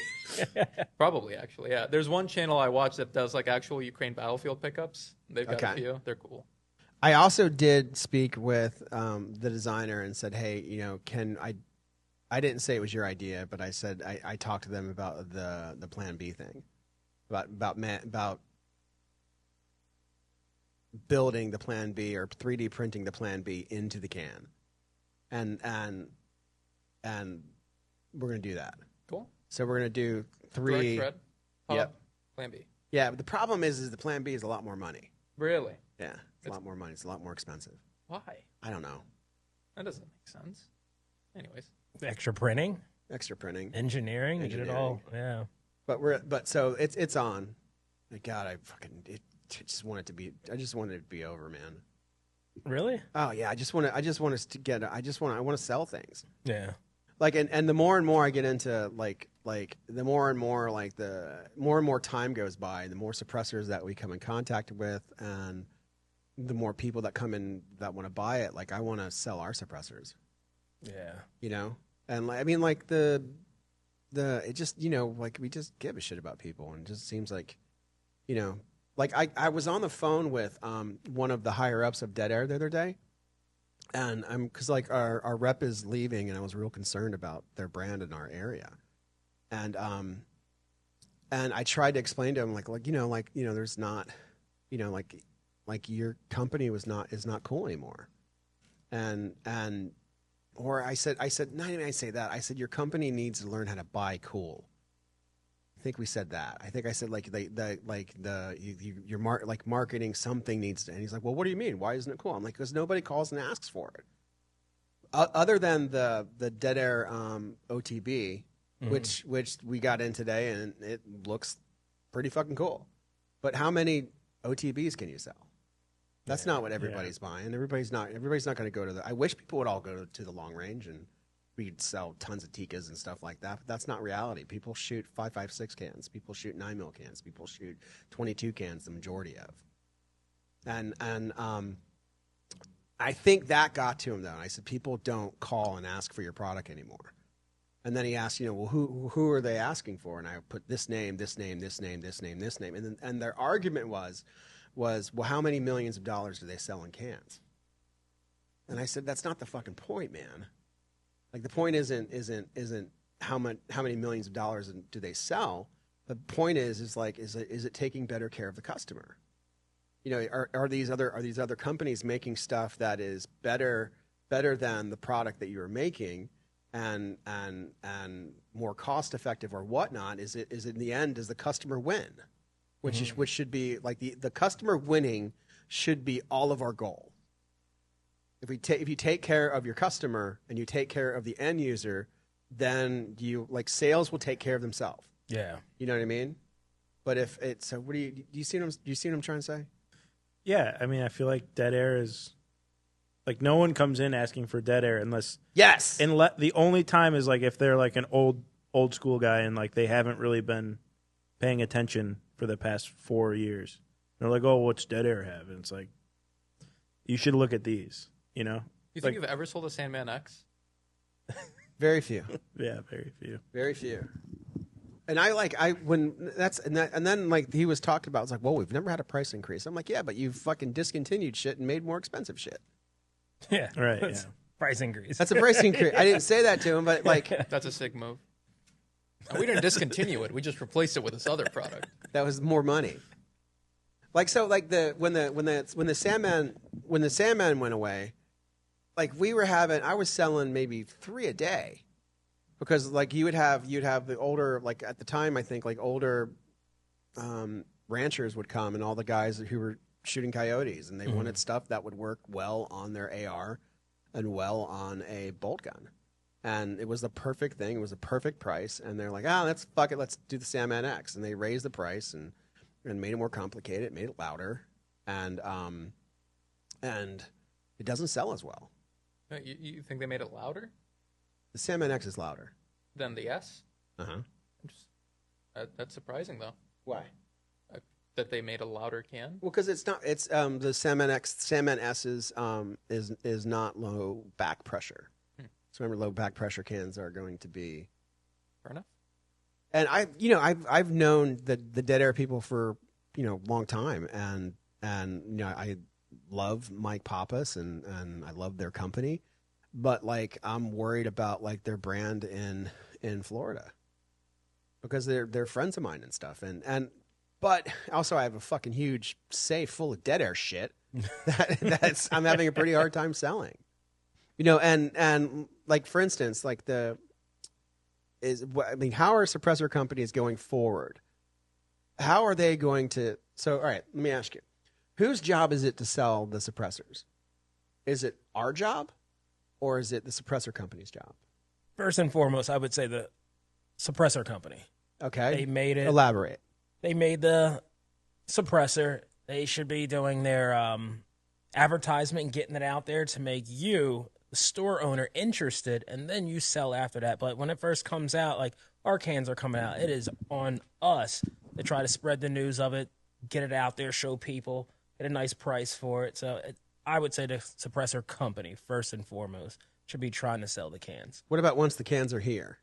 probably actually yeah. There's one channel I watch that does like actual Ukraine battlefield pickups. They've got a Okay. few. They're cool. I also did speak with the designer and said, hey, you know, can I didn't say it was your idea, but I said I talked to them about the Plan B thing, about building the Plan B or 3D printing the Plan B into the can, and we're gonna do that. Cool. So we're gonna do Direct 3. thread. Hub, Yep. Plan B. Yeah, but the problem is the Plan B is a lot more money. Really? Yeah, it's a lot more money. It's a lot more expensive. Why? I don't know. That doesn't make sense. Anyways, Extra printing, Extra printing. engineering, you get it all. Yeah. But so it's on. Like, God, I just want it to be. I just want it to be over, man. Really? Oh yeah, I want to sell things. Yeah. Like and the more and more I get into like the more and more like the more and more time goes by, the more suppressors that we come in contact with, and the more people that come in that want to buy it. Like I want to sell our suppressors. Yeah. You know, and I mean like the it just, you know, like we just give a shit about people, and it just seems like, you know, like I was on the phone with one of the higher ups of Dead Air the other day, and because like our rep is leaving, and I was real concerned about their brand in our area, and I tried to explain to him like there's not, you know, like your company is not cool anymore, and. Or I said, not even I say that. I said your company needs to learn how to buy cool. I think we said that. I think I said your marketing something needs to. And he's like, well, what do you mean? Why isn't it cool? I'm like, because nobody calls and asks for it. Other than the dead air OTB, which we got in today, and it looks pretty fucking cool. But how many OTBs can you sell? That's not what everybody's buying. Everybody's not going to go to the. I wish people would all go to the long range and we'd sell tons of Tikas and stuff like that. But that's not reality. People shoot 5.56 cans. People shoot 9mm cans. People shoot 22 cans. The majority of. And I think that got to him though. And I said, people don't call and ask for your product anymore. And then he asked, well, who are they asking for? And I put this name, this name, this name, this name, this name. And their argument was, well, how many millions of dollars do they sell in cans? And I said, that's not the fucking point, man. Like the point isn't how many millions of dollars do they sell. The point is it taking better care of the customer? Are these other companies making stuff that is better than the product that you're making, and more cost effective or whatnot? Is it in the end, does the customer win? Which should be like the customer winning should be all of our goal. If you take care of your customer and you take care of the end user, then sales will take care of themselves. Yeah, you know what I mean. But if it's so, do you see what I'm trying to say? Yeah, I mean, I feel like dead air is like no one comes in asking for dead air unless the only time is like if they're like an old school guy and like they haven't really been paying attention for the past 4 years. They're like, oh, what's dead air have? And it's like, you should look at these. You think you've ever sold a Sandman X? Very few. Yeah, very few. Very few. And then like he was talking about, it's like, well, we've never had a price increase. I'm like, yeah, but you've fucking discontinued shit and made more expensive shit. Yeah, right. Yeah. Price increase. That's a price increase. I didn't say that to him, but like that's a sick move. And we didn't discontinue it. We just replaced it with this other product. That was more money. Like so, like when the Sandman went away, like I was selling maybe 3 a day. Because like you'd have the older, like at the time I think like older ranchers would come and all the guys who were shooting coyotes and they wanted stuff that would work well on their AR and well on a bolt gun. And it was the perfect thing. It was a perfect price. And they're like, let's do the Sandman X. And they raised the price and made it more complicated, made it louder, and it doesn't sell as well. You think they made it louder? The Sandman X is louder than the S. Uh-huh. That's surprising, though. Why? That they made a louder can. Well, because it's not. It's the Sandman S is not low back pressure. So remember, low back pressure cans are going to be. Fair enough. And I've known the dead air people for a long time, and I love Mike Pappas and I love their company. But like I'm worried about like their brand in Florida because they're friends of mine and stuff. But also I have a fucking huge safe full of dead air shit that's I'm having a pretty hard time selling. And like for instance, like how are suppressor companies going forward? How are they going to? So all right, let me ask you, whose job is it to sell the suppressors? Is it our job? Or is it the suppressor company's job? First and foremost, I would say the suppressor company. Okay. They made it. Elaborate. They made the suppressor. They should be doing their advertisement and getting it out there to make you, the store owner, interested, and then you sell after that. But when it first comes out, like our cans are coming out, it is on us to try to spread the news of it, get it out there, show people, get a nice price for it. So I would say the suppressor company, first and foremost, should be trying to sell the cans. What about once the cans are here?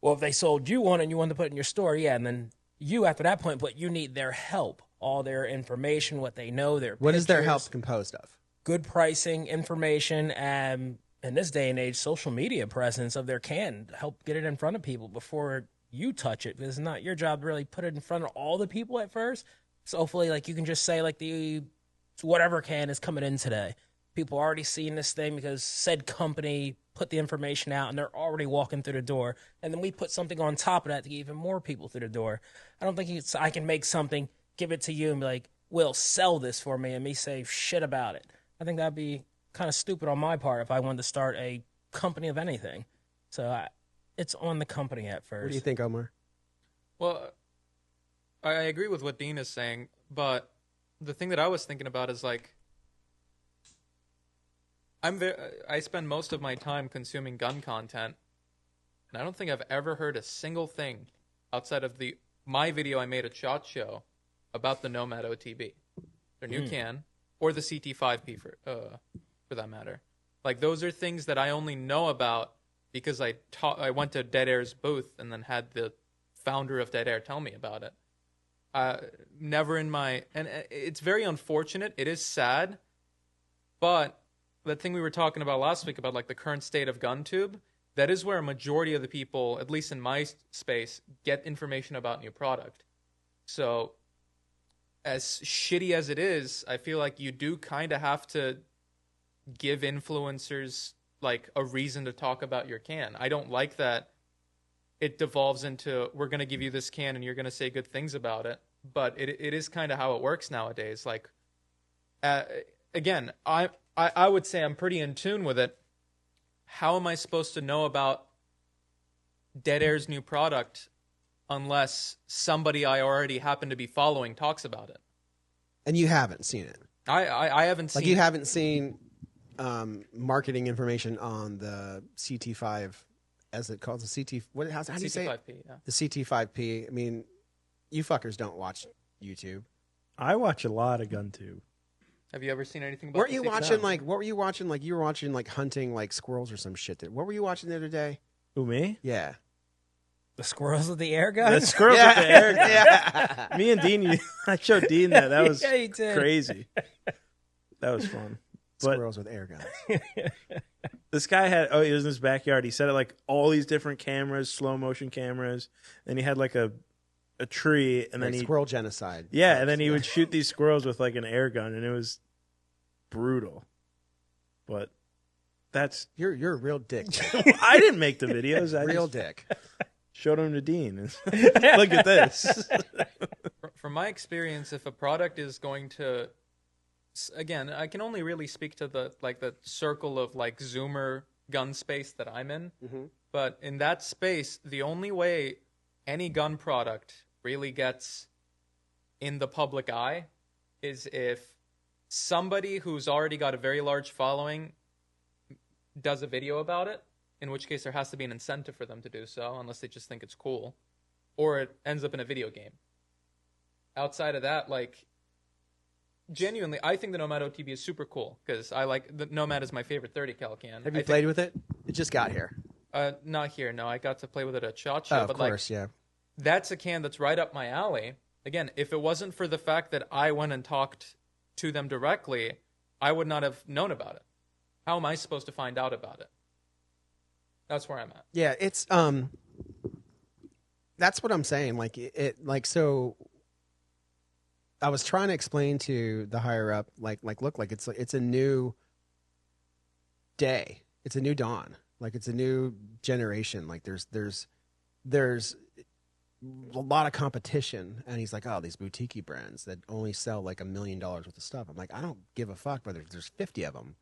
Well, if they sold you one and you wanted to put it in your store, yeah, and then you, after that point, but you need their help, all their information, what they know, their What pictures, is their help composed of? Good pricing, information, and in this day and age, social media presence of their can. Help get it in front of people before you touch it, because it's not your job to really put it in front of all the people at first. So hopefully, like, you can just say, like, whatever can is coming in today. People are already seeing this thing because said company put the information out and they're already walking through the door. And then we put something on top of that to get even more people through the door. I don't think I can make something, give it to you and be like, Will, sell this for me, and me say shit about it. I think that'd be kind of stupid on my part if I wanted to start a company of anything. So it's on the company at first. What do you think, Omar? Well, I agree with what Dean is saying, but the thing that I was thinking about is like, I spend most of my time consuming gun content, and I don't think I've ever heard a single thing outside of my video I made at SHOT Show about the Nomad OTB, their new can, or the CT5P for that matter. Like, those are things that I only know about because I went to Dead Air's booth and then had the founder of Dead Air tell me about it. Never in my... And it's very unfortunate. It is sad. But the thing we were talking about last week about, like, the current state of GunTube, that is where a majority of the people, at least in my space, get information about new product. So, as shitty as it is, I feel like you do kind of have to give influencers, like, a reason to talk about your can. I don't like that it devolves into, we're going to give you this can and you're going to say good things about it. But it is kind of how it works nowadays. Like, again, I would say I'm pretty in tune with it. How am I supposed to know about Dead Air's new product unless somebody I already happen to be following talks about it? And you haven't seen it. I haven't seen... Like, you haven't seen marketing information on the CT5, as it calls the CT... how do you say it? CT5P, yeah. The CT5P. I mean, you fuckers don't watch YouTube. I watch a lot of GunTube. Have you ever seen anything about Weren't you the watching, CT5? like, what were you watching? Like, you were watching, like, hunting, like, squirrels or some shit. What were you watching the other day? Who, me? Yeah. The squirrels with the air gun? The squirrels with the air gun. Yeah. Me and Dean, I showed Dean that. That was Yeah, you did. crazy. That was fun. But Squirrels with air guns. this guy he was in his backyard. He set up like all these different cameras, slow motion cameras. And he had like a tree, and then Like squirrel genocide. Yeah, and then he would shoot these squirrels with like an air gun, and it was brutal. But that's You're a real dick. I didn't make the videos. I Real just dick. showed them to Dean. Look at this. From my experience, if a product is going to... Again, I can only really speak to the circle of like Zoomer gun space that I'm in. Mm-hmm. But in that space, the only way any gun product really gets in the public eye is if somebody who's already got a very large following does a video about it, in which case there has to be an incentive for them to do so, unless they just think it's cool, or it ends up in a video game. Outside of that, like, genuinely, I think the Nomad OTB is super cool, because I like, the Nomad is my favorite 30 cal can. Have you played with it? It just got here. Not here, no. I got to play with it at SHOT Show. Oh, of but course, yeah. That's a can that's right up my alley. Again, if it wasn't for the fact that I went and talked to them directly, I would not have known about it. How am I supposed to find out about it? That's where I'm at. Yeah, it's that's what I'm saying. Like so I was trying to explain to the higher up, like look, like it's a new day. It's a new dawn. Like it's a new generation. Like there's a lot of competition, and he's like, oh, these boutique brands that only sell like $1 million worth of stuff. I'm like, I don't give a fuck whether there's 50 of them.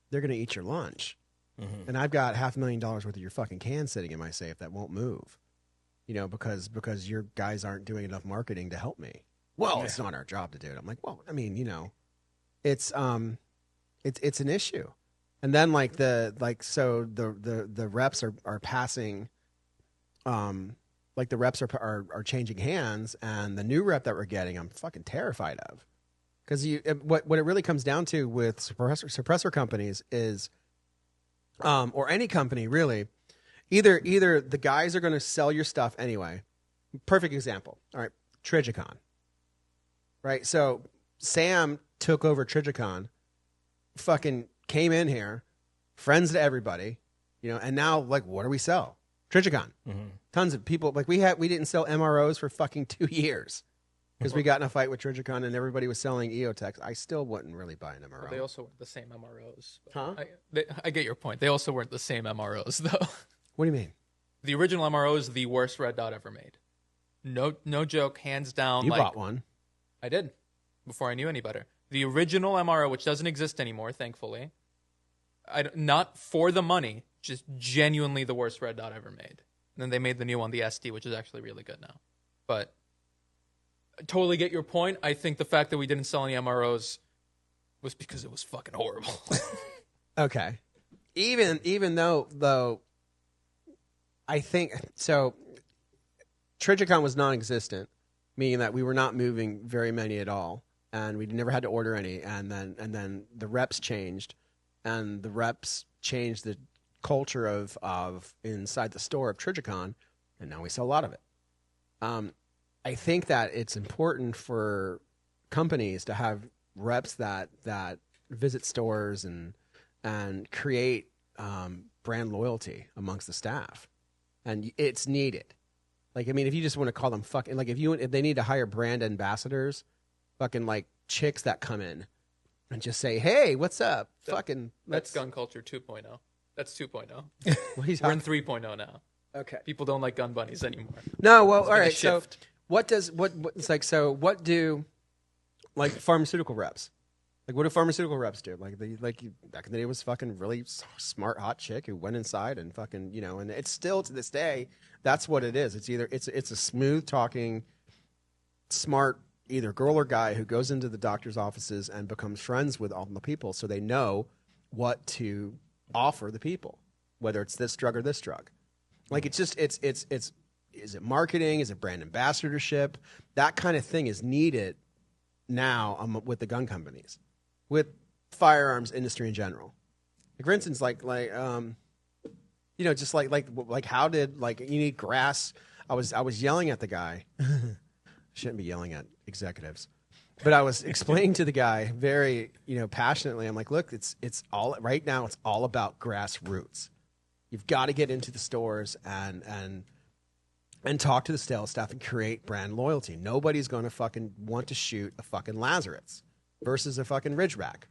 They're gonna eat your lunch. Mm-hmm. And I've got $500,000 worth of your fucking cans sitting in my safe that won't move, you know, because your guys aren't doing enough marketing to help me. Well, it's not our job to do it. I'm like, well, I mean, you know, it's an issue. And then so the reps are passing, like the reps are changing hands, and the new rep that we're getting, I'm fucking terrified of, because what it really comes down to with suppressor companies is, or any company really, either the guys are going to sell your stuff anyway. Perfect example. All right, Trigicon. Right, so Sam took over Trigicon, fucking came in here, friends to everybody, you know, and now like, what do we sell? Trigicon. Mm-hmm. Tons of people, like we didn't sell MROs for fucking 2 years because we got in a fight with Trigicon and everybody was selling EOTechs. I still wouldn't really buy an MRO. Well, they also weren't the same MROs. Huh? I get your point. They also weren't the same MROs though. What do you mean? The original MRO is the worst red dot ever made. No joke, hands down. You bought one. I did, before I knew any better. The original MRO, which doesn't exist anymore, thankfully, not for the money, just genuinely the worst red dot ever made. And then they made the new one, the SD, which is actually really good now. But I totally get your point. I think the fact that we didn't sell any MROs was because it was fucking horrible. Okay. Even though I think so Trigicon was non-existent, meaning that we were not moving very many at all, and we never had to order any, and then the reps changed, and the reps changed the culture of inside the store of Trigicon, and now we sell a lot of it. I think that it's important for companies to have reps that visit stores and create brand loyalty amongst the staff, and it's needed. Like, I mean, if you just want to call them fucking, like, if they need to hire brand ambassadors, fucking like chicks that come in and just say, "Hey, what's up?" That's gun culture 2.0. That's 2.0. We're in 3.0 now. Okay. People don't like gun bunnies anymore. No, well, all right. So, shift. what do like pharmaceutical reps? Like, what do pharmaceutical reps do? Back in the day, it was fucking really smart, hot chick who went inside and fucking, and it's still to this day, that's what it is. It's either it's a smooth talking, smart either girl or guy who goes into the doctor's offices and becomes friends with all the people, so they know what to offer the people, whether it's this drug or this drug. Like, it's just is it marketing? Is it brand ambassadorship? That kind of thing is needed now with the gun companies, with firearms industry in general. Like, for instance, just like how did, like, you need grass? I was yelling at the guy. Shouldn't be yelling at executives, but I was explaining to the guy very, passionately. I'm like, look, it's all right now. It's all about grassroots. You've got to get into the stores and talk to the sales staff and create brand loyalty. Nobody's going to fucking want to shoot a fucking Lazarus versus a fucking Ridgeback.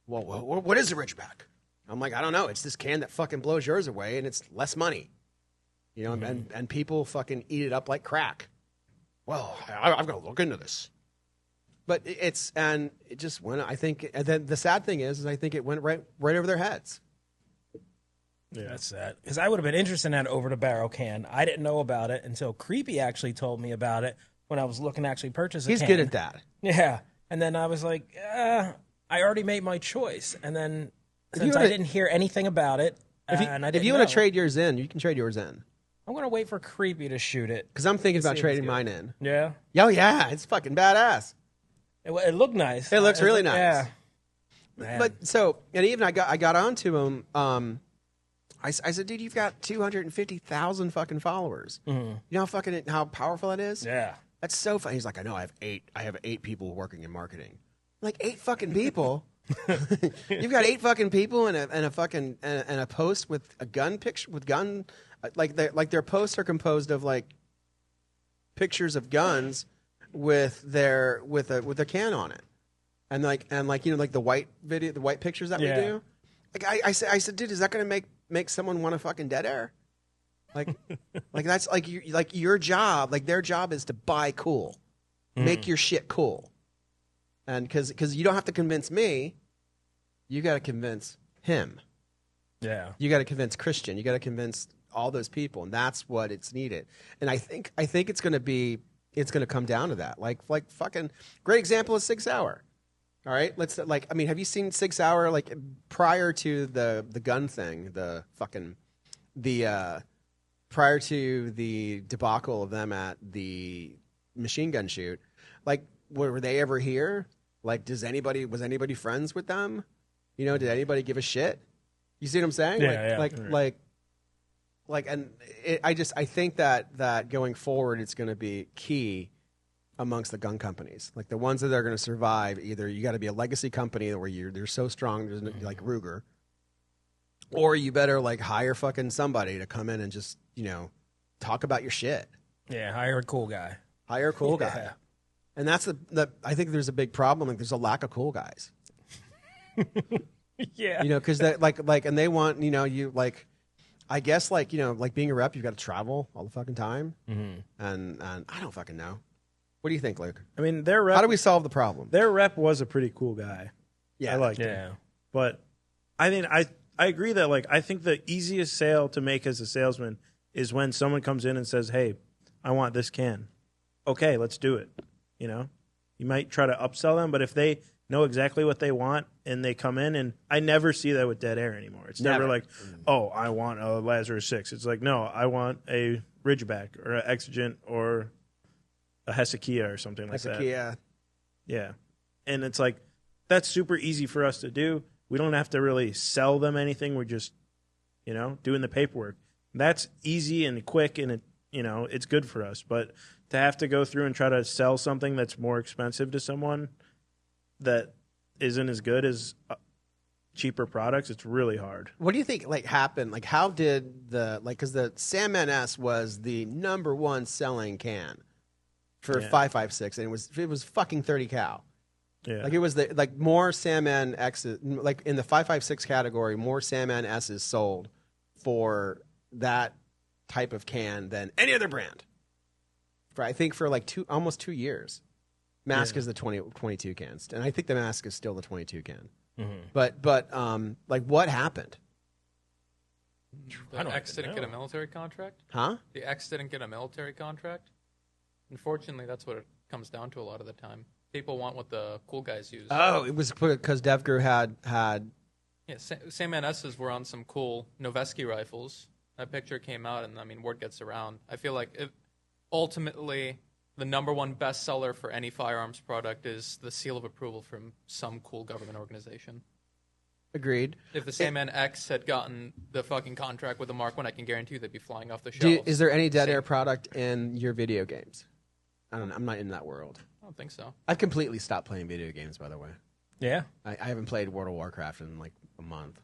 Well, what is a Ridgeback? I'm like, I don't know. It's this can that fucking blows yours away, and it's less money. And people fucking eat it up like crack. Well, I've got to look into this. But it just went, I think, and then the sad thing is I think it went right over their heads. Yeah, that's sad. Because I would have been interested in that over-the-barrel can. I didn't know about it until Creepy actually told me about it when I was looking to actually purchase a can. He's good at that. Yeah. And then I was like, I already made my choice. And then since I didn't hear anything about it, if you want to trade yours in, you can trade yours in. I'm going to wait for Creepy to shoot it. Because I'm thinking about trading mine in. Yeah? Oh, yeah. It's fucking badass. It looked nice. It looks really nice. Yeah. Man. But so, and even I got onto him. I said, dude, you've got 250,000 fucking followers. Mm-hmm. You know how powerful that is? Yeah. That's so funny. He's like, I know. I have eight people working in marketing. I'm like, 8 fucking people. You've got 8 fucking people and a post with a gun picture with gun. Like their posts are composed of like pictures of guns with their can on it, and like the white pictures that we do. Like I said, dude, is that going to make someone want to fucking dead air? Like that's like your job. Like their job is to buy cool, make your shit cool, and because you don't have to convince me, you got to convince him. Yeah, you got to convince Christian. You got to convince all those people, and that's what it's needed. And I think it's going to come down to that. Like fucking great example is 6 Hour. All right, have you seen 6 Hour like prior to the gun thing, prior to the debacle of them at the machine gun shoot? Like, were they ever here? Like, was anybody friends with them? Did anybody give a shit? You see what I'm saying? I think that going forward, it's going to be key amongst the gun companies, like the ones that are going to survive. Either you got to be a legacy company where they're so strong, there's like Ruger, or you better like hire fucking somebody to come in and just talk about your shit. Yeah, hire a cool guy. And that's I think there's a big problem. Like, there's a lack of cool guys. Yeah, because they like and they want you like. I guess like being a rep, you've got to travel all the fucking time, and I don't fucking know. What do you think, Luke? I mean, how do we solve the problem? Their rep was a pretty cool guy. Yeah, I liked him. But I mean, I agree that, like, I think the easiest sale to make as a salesman is when someone comes in and says, hey, I want this can. Okay, let's do it. You know, you might try to upsell them, but if they know exactly what they want and they come in, and I never see that with Dead Air anymore. It's never like, oh, I want a Lazarus 6. It's like, no, I want a Ridgeback or an Exigent or a Hezekiah or something like that. Hezekiah. Yeah. And it's like, that's super easy for us to do. We don't have to really sell them anything. We're just, you know, doing the paperwork. That's easy and quick, and it's good for us. But to have to go through and try to sell something that's more expensive to someone that isn't as good as cheaper products, it's really hard. What do you think happened? Like, how did because the Sandman S was the number one selling can for 5.56, and it was fucking 30 cal. Yeah. Like, it was more Sandman X's, like in the 5.56 category, more Sandman S's sold for that type of can than any other brand. I think for almost 2 years. Mask is the 22 cans, and I think the Mask is still the 22 can. Mm-hmm. But what happened? The X didn't get a military contract? Huh? The X didn't get a military contract? Unfortunately, that's what it comes down to a lot of the time. People want what the cool guys use. Oh, it was because DevGru had. Yeah, Sandman S's were on some cool Noveski rifles. That picture came out, and I mean, word gets around. I feel like ultimately the number one bestseller for any firearms product is the seal of approval from some cool government organization. Agreed. If the Sandman X had gotten the fucking contract with the Mark 1, I can guarantee you they'd be flying off the shelves. Is there any Dead Air product in your video games? I don't know. I'm not in that world. I don't think so. I've completely stopped playing video games, by the way. Yeah. I haven't played World of Warcraft in a month.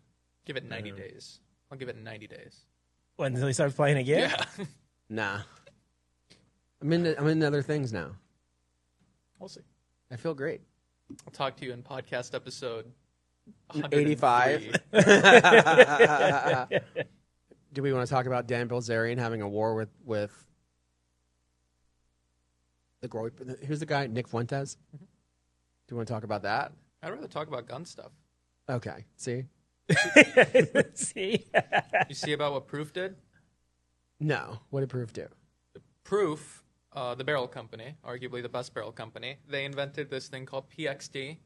Give it 90 days. I'll give it 90 days. When, until he starts playing again? Yeah. Nah. I'm in other things now. We'll see. I feel great. I'll talk to you in podcast episode 85. Do we want to talk about Dan Bilzerian having a war with the Groy? Who's the guy? Nick Fuentes? Mm-hmm. Do you want to talk about that? I'd rather talk about gun stuff. Okay. See? See? You see about what Proof did? No. What did Proof do? Proof, the barrel company, arguably the best barrel company, they invented this thing called PXD.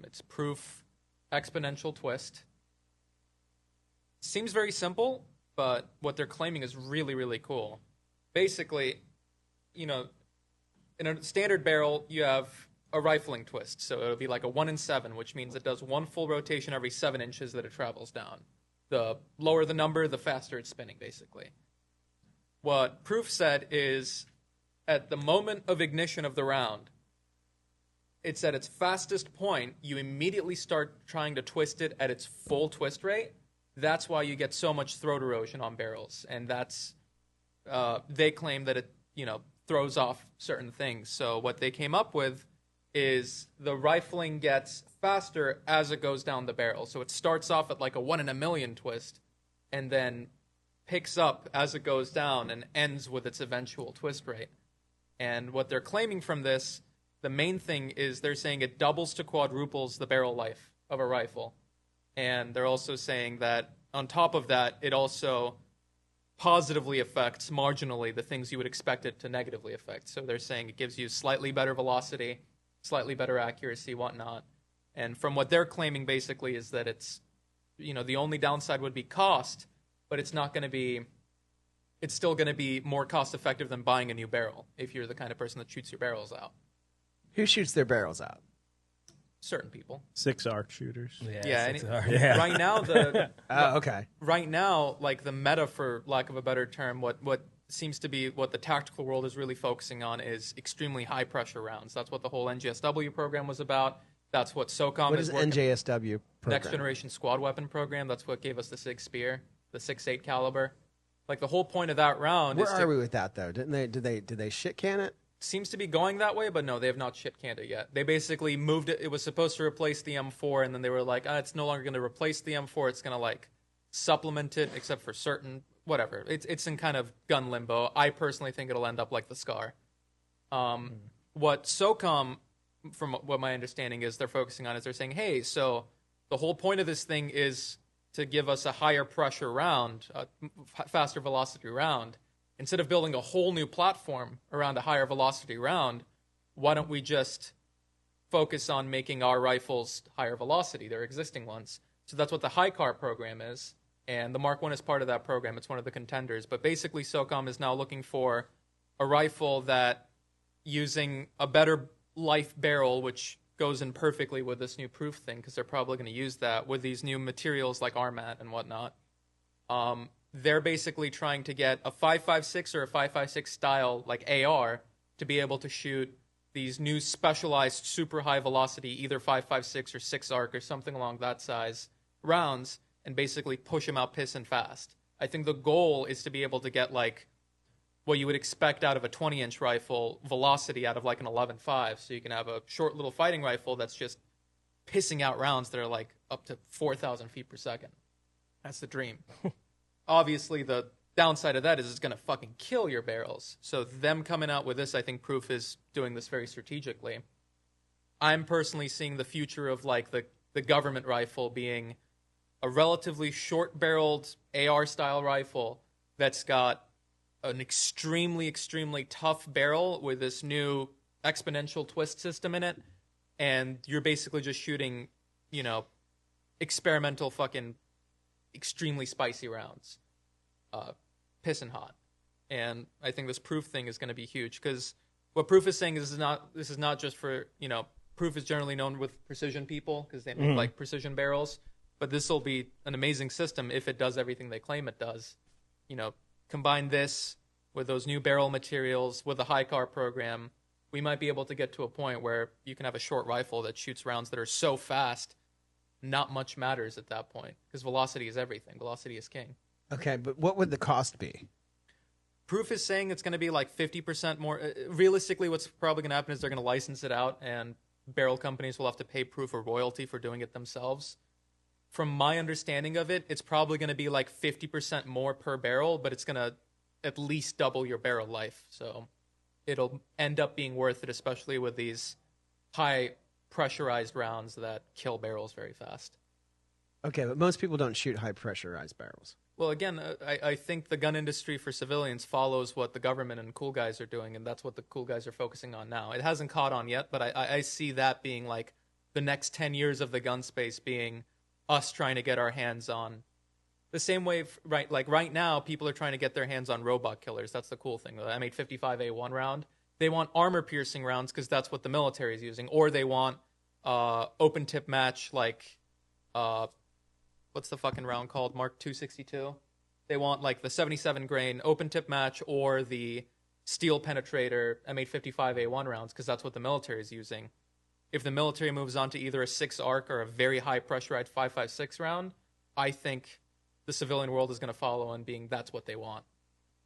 It's Proof Exponential Twist. Seems very simple, but what they're claiming is really, really cool. Basically, in a standard barrel, you have a rifling twist. So it'll be like a 1 in 7, which means it does one full rotation every 7 inches that it travels down. The lower the number, the faster it's spinning, basically. What Proof said is, at the moment of ignition of the round, it's at its fastest point, you immediately start trying to twist it at its full twist rate. That's why you get so much throat erosion on barrels. And that's, they claim that it, throws off certain things. So what they came up with is the rifling gets faster as it goes down the barrel. So it starts off at like a 1 in a million twist, and then picks up as it goes down and ends with its eventual twist rate. And what they're claiming from this, the main thing is they're saying it doubles to quadruples the barrel life of a rifle. And they're also saying that on top of that, it also positively affects marginally the things you would expect it to negatively affect. So they're saying it gives you slightly better velocity, slightly better accuracy, whatnot. And from what they're claiming basically is that it's, the only downside would be cost, but it's still going to be more cost effective than buying a new barrel if you're the kind of person that shoots your barrels out. Who shoots their barrels out? Certain people. 6-arc shooters. Yeah. Right now, okay. Right now, like the meta, for lack of a better term, what seems to be what the tactical world is really focusing on is extremely high pressure rounds. That's what the whole NGSW program was about. That's what SOCOM What is NJSW program? Next Generation Squad Weapon Program. That's what gave us the SIG Spear, the 6.8 caliber. Like the whole point of that round. Where are we with that though? Did they shit can it? Seems to be going that way, but no, they have not shit canned it yet. They basically moved it. It was supposed to replace the M4, and then they were like, it's no longer going to replace the M4. It's going to supplement it, except for certain whatever. It's in kind of gun limbo. I personally think it'll end up like the SCAR. What SOCOM, from what my understanding is, they're focusing on is they're saying, hey, so the whole point of this thing is to give us a higher pressure round, a faster velocity round. Instead of building a whole new platform around a higher velocity round, why don't we just focus on making our rifles higher velocity, their existing ones? So that's what the HICAR program is, and the Mark I is part of that program. It's one of the contenders. But basically, SOCOM is now looking for a rifle that, using a better life barrel, which goes in perfectly with this new proof thing, because they're probably going to use that with these new materials like RMAT and whatnot. They're basically trying to get a 5.56 or a 5.56 style like AR to be able to shoot these new specialized super high velocity, either 5.56 or 6 arc or something along that size rounds, and basically push them out pissing fast. I think the goal is to be able to get like what you would expect out of a 20-inch rifle velocity out of like an 11.5, so you can have a short little fighting rifle that's just pissing out rounds that are like up to 4,000 feet per second. That's the dream. Obviously, the downside of that is it's going to fucking kill your barrels. So them coming out with this, I think Proof is doing this very strategically. I'm personally seeing the future of like the government rifle being a relatively short-barreled AR-style rifle that's got an extremely, extremely tough barrel with this new exponential twist system in it, and you're basically just shooting, you know, experimental fucking extremely spicy rounds, pissing hot. And I think this Proof thing is going to be huge, because what Proof is saying is this is not just for, you know, Proof is generally known with precision people because they make like precision barrels, but this will be an amazing system if it does everything they claim it does. You know, combine this with those new barrel materials, with the HICAR program, we might be able to get to a point where you can have a short rifle that shoots rounds that are so fast, not much matters at that point, because velocity is everything. Velocity is king. Okay, but what would the cost be? Proof is saying it's going to be like 50% more. Realistically, what's probably going to happen is they're going to license it out, and barrel companies will have to pay Proof a royalty for doing it themselves. From my understanding of it, it's probably going to be like 50% more per barrel, but it's going to at least double your barrel life. So it'll end up being worth it, especially with these high pressurized rounds that kill barrels very fast. Okay, but most people don't shoot high pressurized barrels. Well, again, I think the gun industry for civilians follows what the government and cool guys are doing, and that's what the cool guys are focusing on now. It hasn't caught on yet, but I see that being like the next 10 years of the gun space being us trying to get our hands on the same way, right? Like right now, people are trying to get their hands on robot killers. That's the cool thing. The M855A1 round. They want armor-piercing rounds because that's what the military is using, or they want open-tip match like what's the fucking round called? Mark 262. They want like the 77 grain open-tip match or the steel penetrator M855A1 rounds because that's what the military is using. If the military moves on to either a 6 arc or a very high pressurized 5.56 round, I think the civilian world is going to follow in being that's what they want.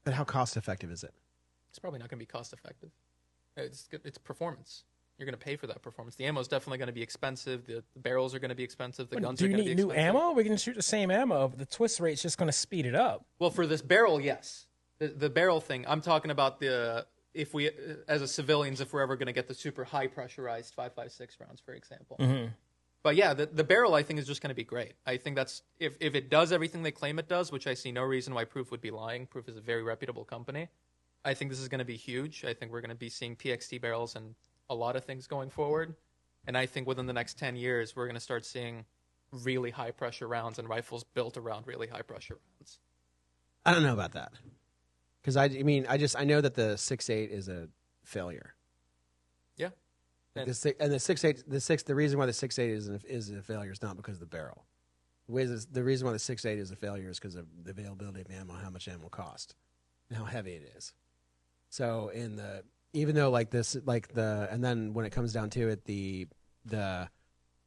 But how cost effective is it? It's probably not going to be cost effective. It's performance. You're going to pay for that performance. The ammo is definitely going to be expensive. The barrels are going to be expensive. The guns are going to be expensive. Do you need new ammo? We can shoot the same ammo. The twist rate's just going to speed it up. Well, for this barrel, yes. The barrel thing, I'm talking about if we, as a civilians, if we're ever going to get the super high pressurized 5.56 rounds, for example. Mm-hmm. But yeah, the barrel, I think, is just going to be great. I think that's, if it does everything they claim it does, which I see no reason why Proof would be lying. Proof is a very reputable company. I think this is going to be huge. I think we're going to be seeing PXT barrels and a lot of things going forward. And I think within the next 10 years, we're going to start seeing really high pressure rounds and rifles built around really high pressure rounds. I don't know about that. Because I know that the 6.8 is a failure. Yeah. And the 6.8, the reason why the 6.8 is a failure is not because of the barrel. The reason why the 6.8 is a failure is because of the availability of ammo, how much ammo costs, and how heavy it is. So even though and then when it comes down to it, the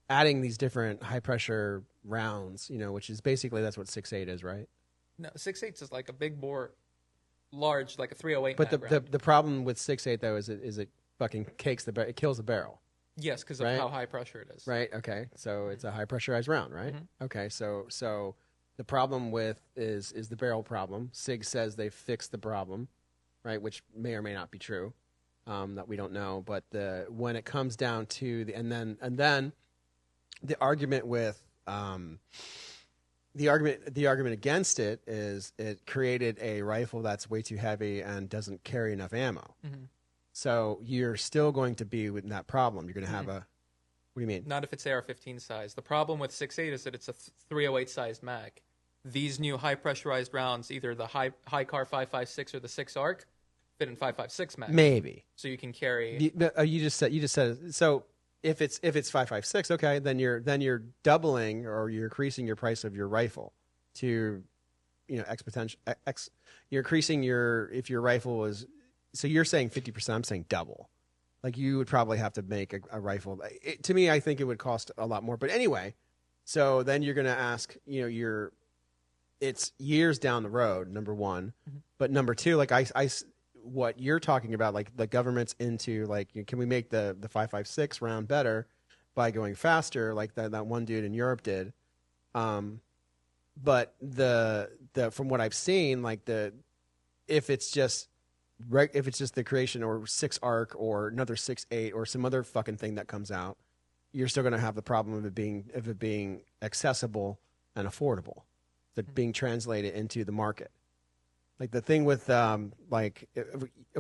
adding these different high pressure rounds, which is basically that's what 6.8 is, right? No, 6.8 is like a big bore, large, like a 308. But the problem with 6.8 though is it fucking it kills the barrel. Yes, because of how high pressure it is. Right. Okay. So it's a high pressurized round, right? Mm-hmm. Okay. So the problem is the barrel problem. SIG says they fixed the problem, right? Which may or may not be true, that we don't know. But when it comes down to and then the argument with the argument against it is it created a rifle that's way too heavy and doesn't carry enough ammo. Mm-hmm. So you're still going to be with that problem. You're going to have a. What do you mean? Not if it's AR-15 size. The problem with 6.8 is that it's a 308 sized mag. These new high pressurized rounds, either the high car 5.56 or the 6 arc, fit in 5.56 mag. Maybe. So you can carry. You just said so. If it's 5.56, okay, then you're doubling or you're increasing your price of your rifle to, exponential. You're increasing if your rifle was. So you're saying 50%. I'm saying double. Like you would probably have to make a rifle. To me, I think it would cost a lot more. But anyway, so then you're going to ask, it's years down the road. Number one, but number two, like what you're talking about, like the government's into, like, can we make the 5.56 round better by going faster, like that one dude in Europe did. But the from what I've seen, like if it's just the creation or 6 arc or another 6.8 or some other fucking thing that comes out, you're still going to have the problem of it being accessible and affordable, that being translated into the market. Like the thing with of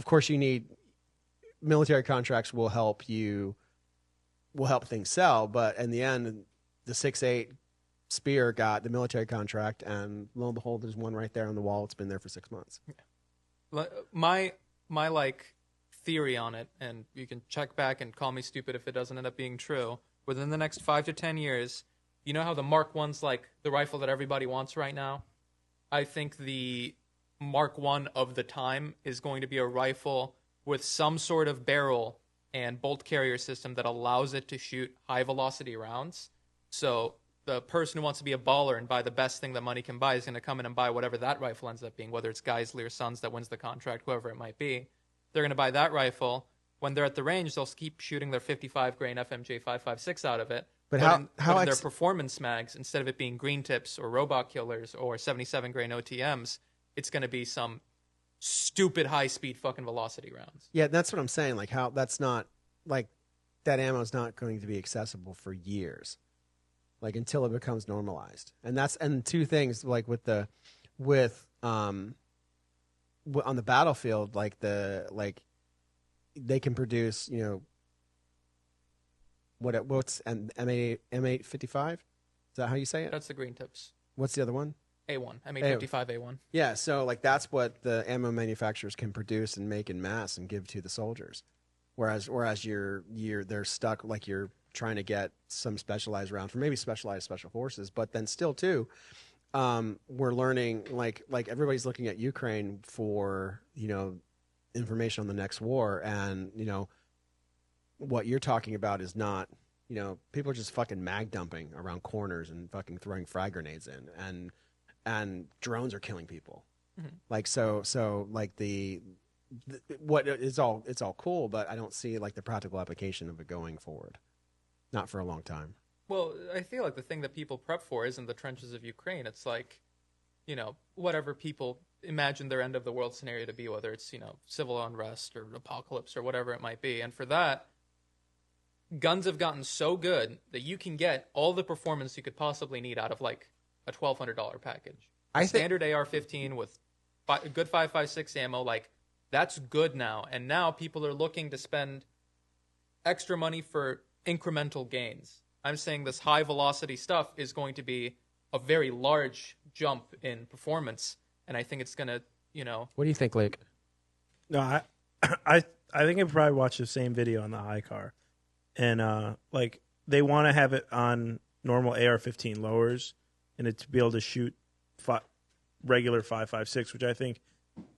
course you need military contracts will help things sell, but in the end, the 6.8 Spear got the military contract, and lo and behold, there's one right there on the wall. It's been there for 6 months. Yeah. My like theory on it, and you can check back and call me stupid if it doesn't end up being true. Within the next 5 to 10 years, you know how the Mark I's like the rifle that everybody wants right now? I think the Mark I of the time is going to be a rifle with some sort of barrel and bolt carrier system that allows it to shoot high velocity rounds. So the person who wants to be a baller and buy the best thing that money can buy is going to come in and buy whatever that rifle ends up being, whether it's Geisley or Sons that wins the contract, whoever it might be. They're going to buy that rifle. When they're at the range, they'll keep shooting their 55 grain FMJ 5.56 out of it. But in their performance mags, instead of it being green tips or robot killers or 77 grain OTMs, it's going to be some stupid high speed fucking velocity rounds. Yeah, that's what I'm saying. Like how that's not like that ammo is not going to be accessible for years. Like until it becomes normalized. And two things, like on the battlefield, like they can produce, what's an M855? Is that how you say it? That's the green tips. What's the other one? A1. M855A1. Yeah, so like that's what the ammo manufacturers can produce and make in mass and give to the soldiers. Whereas they're stuck, like you're trying to get some specialized round for maybe specialized special forces, but then still too, we're learning like everybody's looking at Ukraine for information on the next war, and what you're talking about is not, people are just fucking mag dumping around corners and fucking throwing frag grenades in, and drones are killing people. Mm-hmm. Like so like it's all cool, but I don't see like the practical application of it going forward. Not for a long time. Well, I feel like the thing that people prep for isn't the trenches of Ukraine. It's like, whatever people imagine their end of the world scenario to be, whether it's, civil unrest or apocalypse or whatever it might be. And for that, guns have gotten so good that you can get all the performance you could possibly need out of like a $1,200 package. Standard AR-15 with good 5.56 ammo, like that's good now. And now people are looking to spend extra money for incremental gains. I'm saying this high velocity stuff is going to be a very large jump in performance, and I think it's going to, What do you think, Lake? No, I think I probably watched the same video on the high car, and like they want to have it on normal AR-15 lowers, and it to be able to shoot regular 5.56, which I think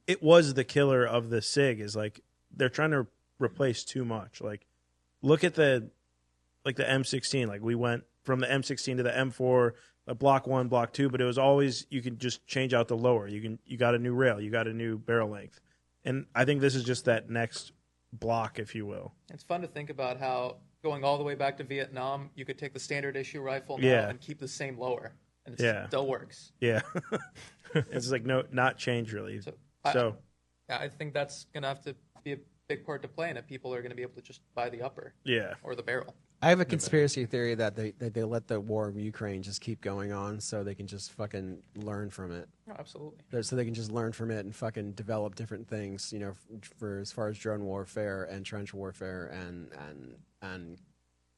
it was the killer of the SIG. Is like they're trying to replace too much. Like look at the M16. Like we went from the M16 to the M4, block 1, block 2, but it was always you can just change out the lower. You got a new rail, you got a new barrel length, and I think this is just that next block, if you will. It's fun to think about how going all the way back to Vietnam, you could take the standard issue rifle now and keep the same lower, and it still works. Yeah, it's like not change really. I think that's gonna have to be a big part to play in it. People are gonna be able to just buy the upper, or the barrel. I have a conspiracy theory that they let the war of Ukraine just keep going on so they can just fucking learn from it. Oh, absolutely. So they can just learn from it and fucking develop different things, for as far as drone warfare and trench warfare and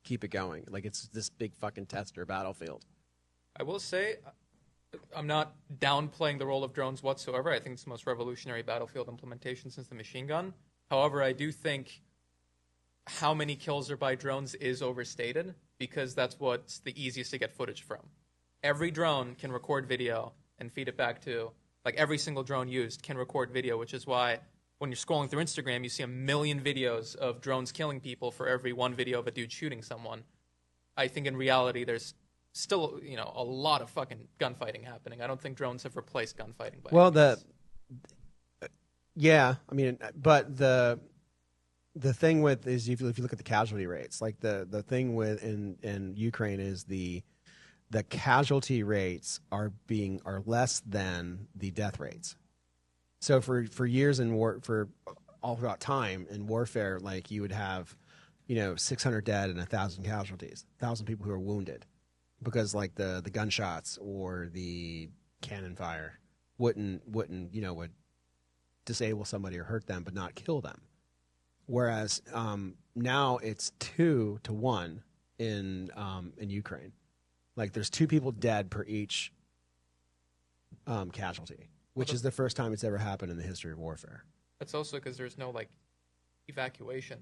keep it going. Like it's this big fucking tester battlefield. I will say, I'm not downplaying the role of drones whatsoever. I think it's the most revolutionary battlefield implementation since the machine gun. However, I do think how many kills are by drones is overstated because that's what's the easiest to get footage from. Every drone can record video and feed it back to, like every single drone used can record video, which is why when you're scrolling through Instagram, you see a million videos of drones killing people for every one video of a dude shooting someone. I think in reality, there's still, a lot of fucking gunfighting happening. I don't think drones have replaced gunfighting. But the thing with is if you look at the casualty rates, like the thing with in Ukraine is the casualty rates are less than the death rates. So for years in war, for all throughout time in warfare, like you would have 600 dead and 1,000 casualties, 1,000 people who are wounded, because like the gunshots or the cannon fire wouldn't would disable somebody or hurt them but not kill them. Whereas now it's 2 to 1 in Ukraine. Like there's 2 people dead per each casualty, which is the first time it's ever happened in the history of warfare. That's also because there's no evacuation.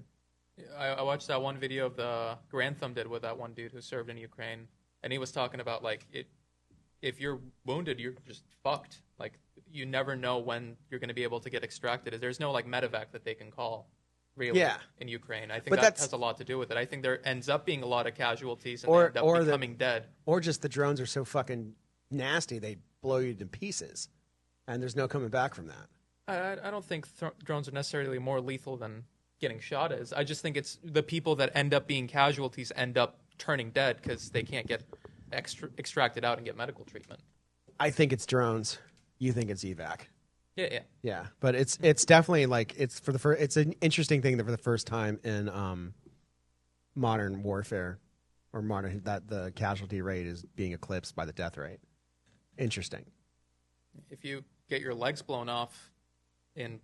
I watched that one video of the Grantham did with that one dude who served in Ukraine, and he was talking about if you're wounded, you're just fucked. Like you never know when you're going to be able to get extracted. There's no medevac that they can call. Really, in Ukraine. I think that has a lot to do with it. I think there ends up being a lot of casualties and they end up becoming dead. Or just the drones are so fucking nasty, they blow you to pieces, and there's no coming back from that. I don't think drones are necessarily more lethal than getting shot is. I just think it's the people that end up being casualties end up turning dead because they can't get extracted out and get medical treatment. I think it's drones. You think it's evac. Yeah. But it's definitely it's an interesting thing that for the first time in modern warfare or modern that the casualty rate is being eclipsed by the death rate. Interesting. If you get your legs blown off in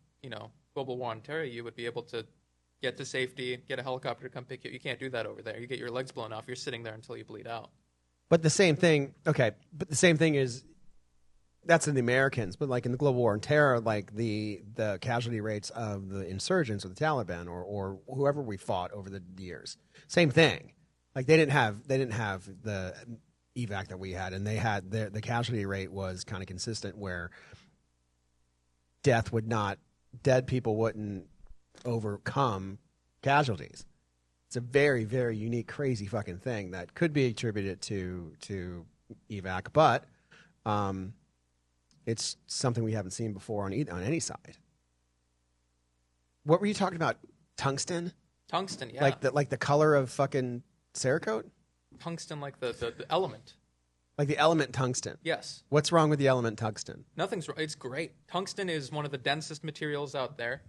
global war on terror, you would be able to get to safety, get a helicopter to come pick you. You can't do that over there. You get your legs blown off, you're sitting there until you bleed out. But the same thing is. That's in the Americans, but like in the global war on terror, like the casualty rates of the insurgents or the Taliban or whoever we fought over the years, same thing. Like they didn't have the evac that we had, and they had the casualty rate was kind of consistent where dead people wouldn't overcome casualties. It's a very, very unique, crazy fucking thing that could be attributed to evac, but it's something we haven't seen before on any side. What were you talking about? Tungsten? Tungsten, yeah. Like the color of fucking Cerakote? Tungsten, like the element. Like the element tungsten? Yes. What's wrong with the element tungsten? Nothing's wrong. It's great. Tungsten is one of the densest materials out there.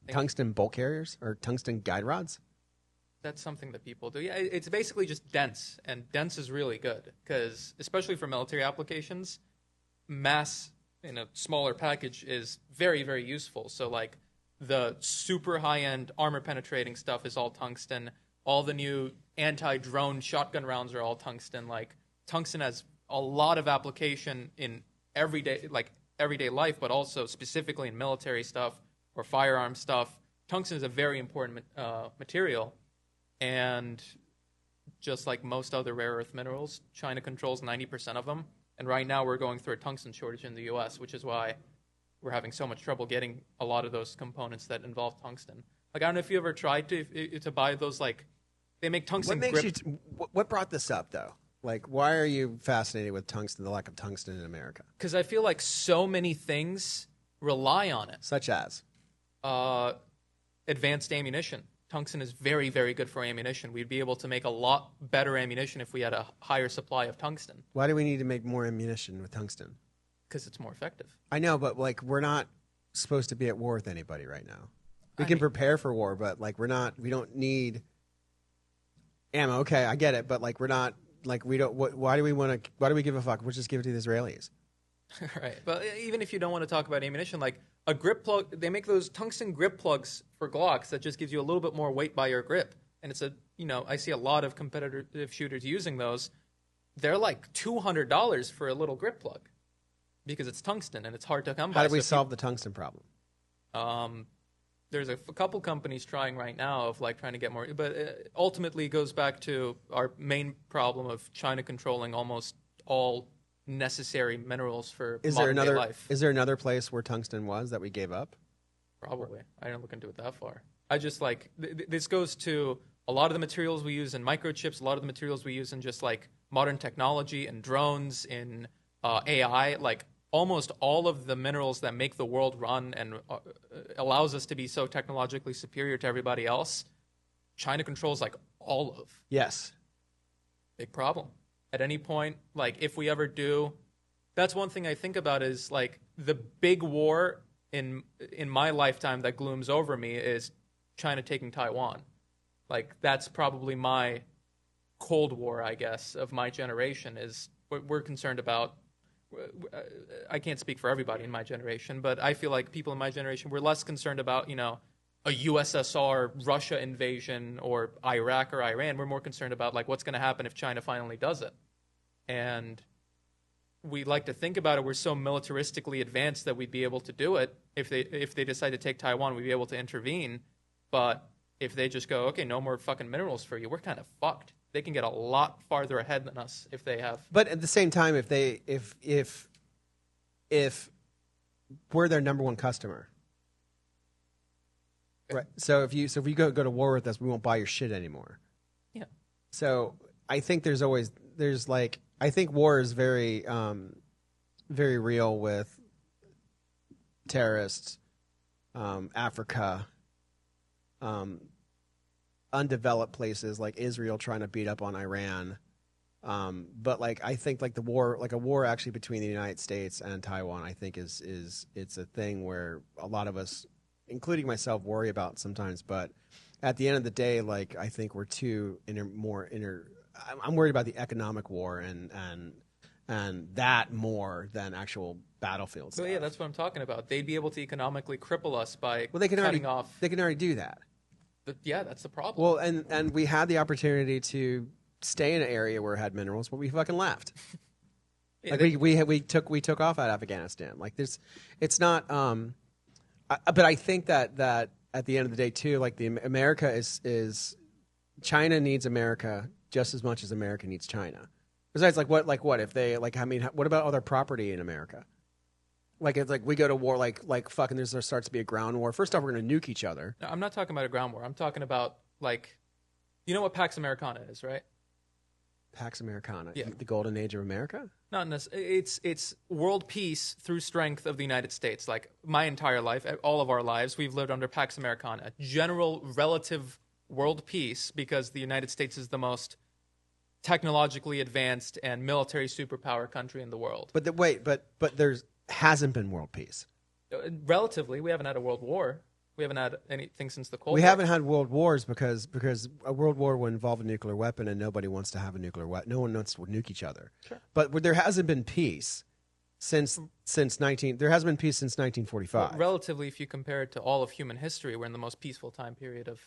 Tungsten bolt carriers or tungsten guide rods? That's something that people do. Yeah, it's basically just dense, and dense is really good because, especially for military applications, mass in a smaller package is very, very useful. So like the super high-end armor penetrating stuff is all tungsten. All the new anti-drone shotgun rounds are all tungsten. Like tungsten has a lot of application in everyday life, but also specifically in military stuff or firearm stuff. Tungsten is a very important material, and just like most other rare earth minerals, China controls 90% of them. And right now we're going through a tungsten shortage in the U.S., which is why we're having so much trouble getting a lot of those components that involve tungsten. Like, I don't know if you ever tried to buy those, they make tungsten What brought this up, though? Like, why are you fascinated with tungsten, the lack of tungsten in America? Because I feel like so many things rely on it. Such as? Advanced ammunition. Tungsten is very, very good for ammunition. We'd be able to make a lot better ammunition if we had a higher supply of tungsten. Why do we need to make more ammunition with tungsten? Because it's more effective. I know, but we're not supposed to be at war with anybody right now. We can prepare for war, but we don't need ammo. Okay, I get it, but like we're not like we don't. Why do we want to? Why do we give a fuck? We'll just give it to the Israelis. Right. But even if you don't want to talk about ammunition, like a grip plug, they make those tungsten grip plugs for Glocks that just gives you a little bit more weight by your grip. And it's I see a lot of competitive shooters using those. They're like $200 for a little grip plug because it's tungsten and it's hard to come by. How do we solve the tungsten problem? There's a couple companies trying right now of like trying to get more, but it ultimately goes back to our main problem of China controlling almost all necessary minerals for modern day life. Is there another place where tungsten was that we gave up? Probably. I didn't look into it that far. I just like this goes to a lot of the materials we use in microchips, a lot of the materials we use in just like modern technology and drones, in AI, like almost all of the minerals that make the world run and allows us to be so technologically superior to everybody else. China controls like all of. Yes. Big problem. At any point, like if we ever do, that's one thing I think about is like the big war in my lifetime that glooms over me is China taking Taiwan. Like that's probably my Cold War, I guess, of my generation is what we're concerned about. I can't speak for everybody in my generation, but I feel like people in my generation were less concerned about, a USSR Russia invasion or Iraq or Iran. We're more concerned about like what's going to happen if China finally does it. And we like to think about it. We're so militaristically advanced that we'd be able to do it. If they decide to take Taiwan, we'd be able to intervene. But if they just go, okay, no more fucking minerals for you, we're kind of fucked. They can get a lot farther ahead than us if they have. But at the same time, if we're their number one customer, right? So if you go to war with us, we won't buy your shit anymore. Yeah. So I think I think war is very very real with terrorists, Africa, undeveloped places like Israel trying to beat up on Iran. But like I think like a war actually between the United States and Taiwan, I think is it's a thing where a lot of us, including myself, worry about sometimes. But at the end of the day, like I think we're I'm worried about the economic war and that more than actual battlefield stuff. So yeah, that's what I'm talking about. They'd be able to economically cripple us by cutting off. They can already do that. Yeah, that's the problem. Well, and we had the opportunity to stay in an area where it had minerals, but we fucking left. Yeah, we took off out of Afghanistan. Like this, it's not. But I think that at the end of the day too, like America is China needs America just as much as America needs China. Besides, what if they what about other property in America? Like it's like we go to war, like fucking there starts to be a ground war. First off, we're going to nuke each other. No, I'm not talking about a ground war. I'm talking about like, you know what Pax Americana is, right? Pax Americana, yeah. The golden age of America. Not necessarily. It's world peace through strength of the United States. Like my entire life, all of our lives, we've lived under Pax Americana, general relative world peace, because the United States is the most technologically advanced and military superpower country in the world. But but there's hasn't been world peace. Relatively, we haven't had a world war. We haven't had anything since the Cold War. We haven't had world wars because a world war would involve a nuclear weapon, and nobody wants to have a nuclear weapon. No one wants to nuke each other. Sure. But there hasn't been peace since 1945. But relatively, if you compare it to all of human history, we're in the most peaceful time period of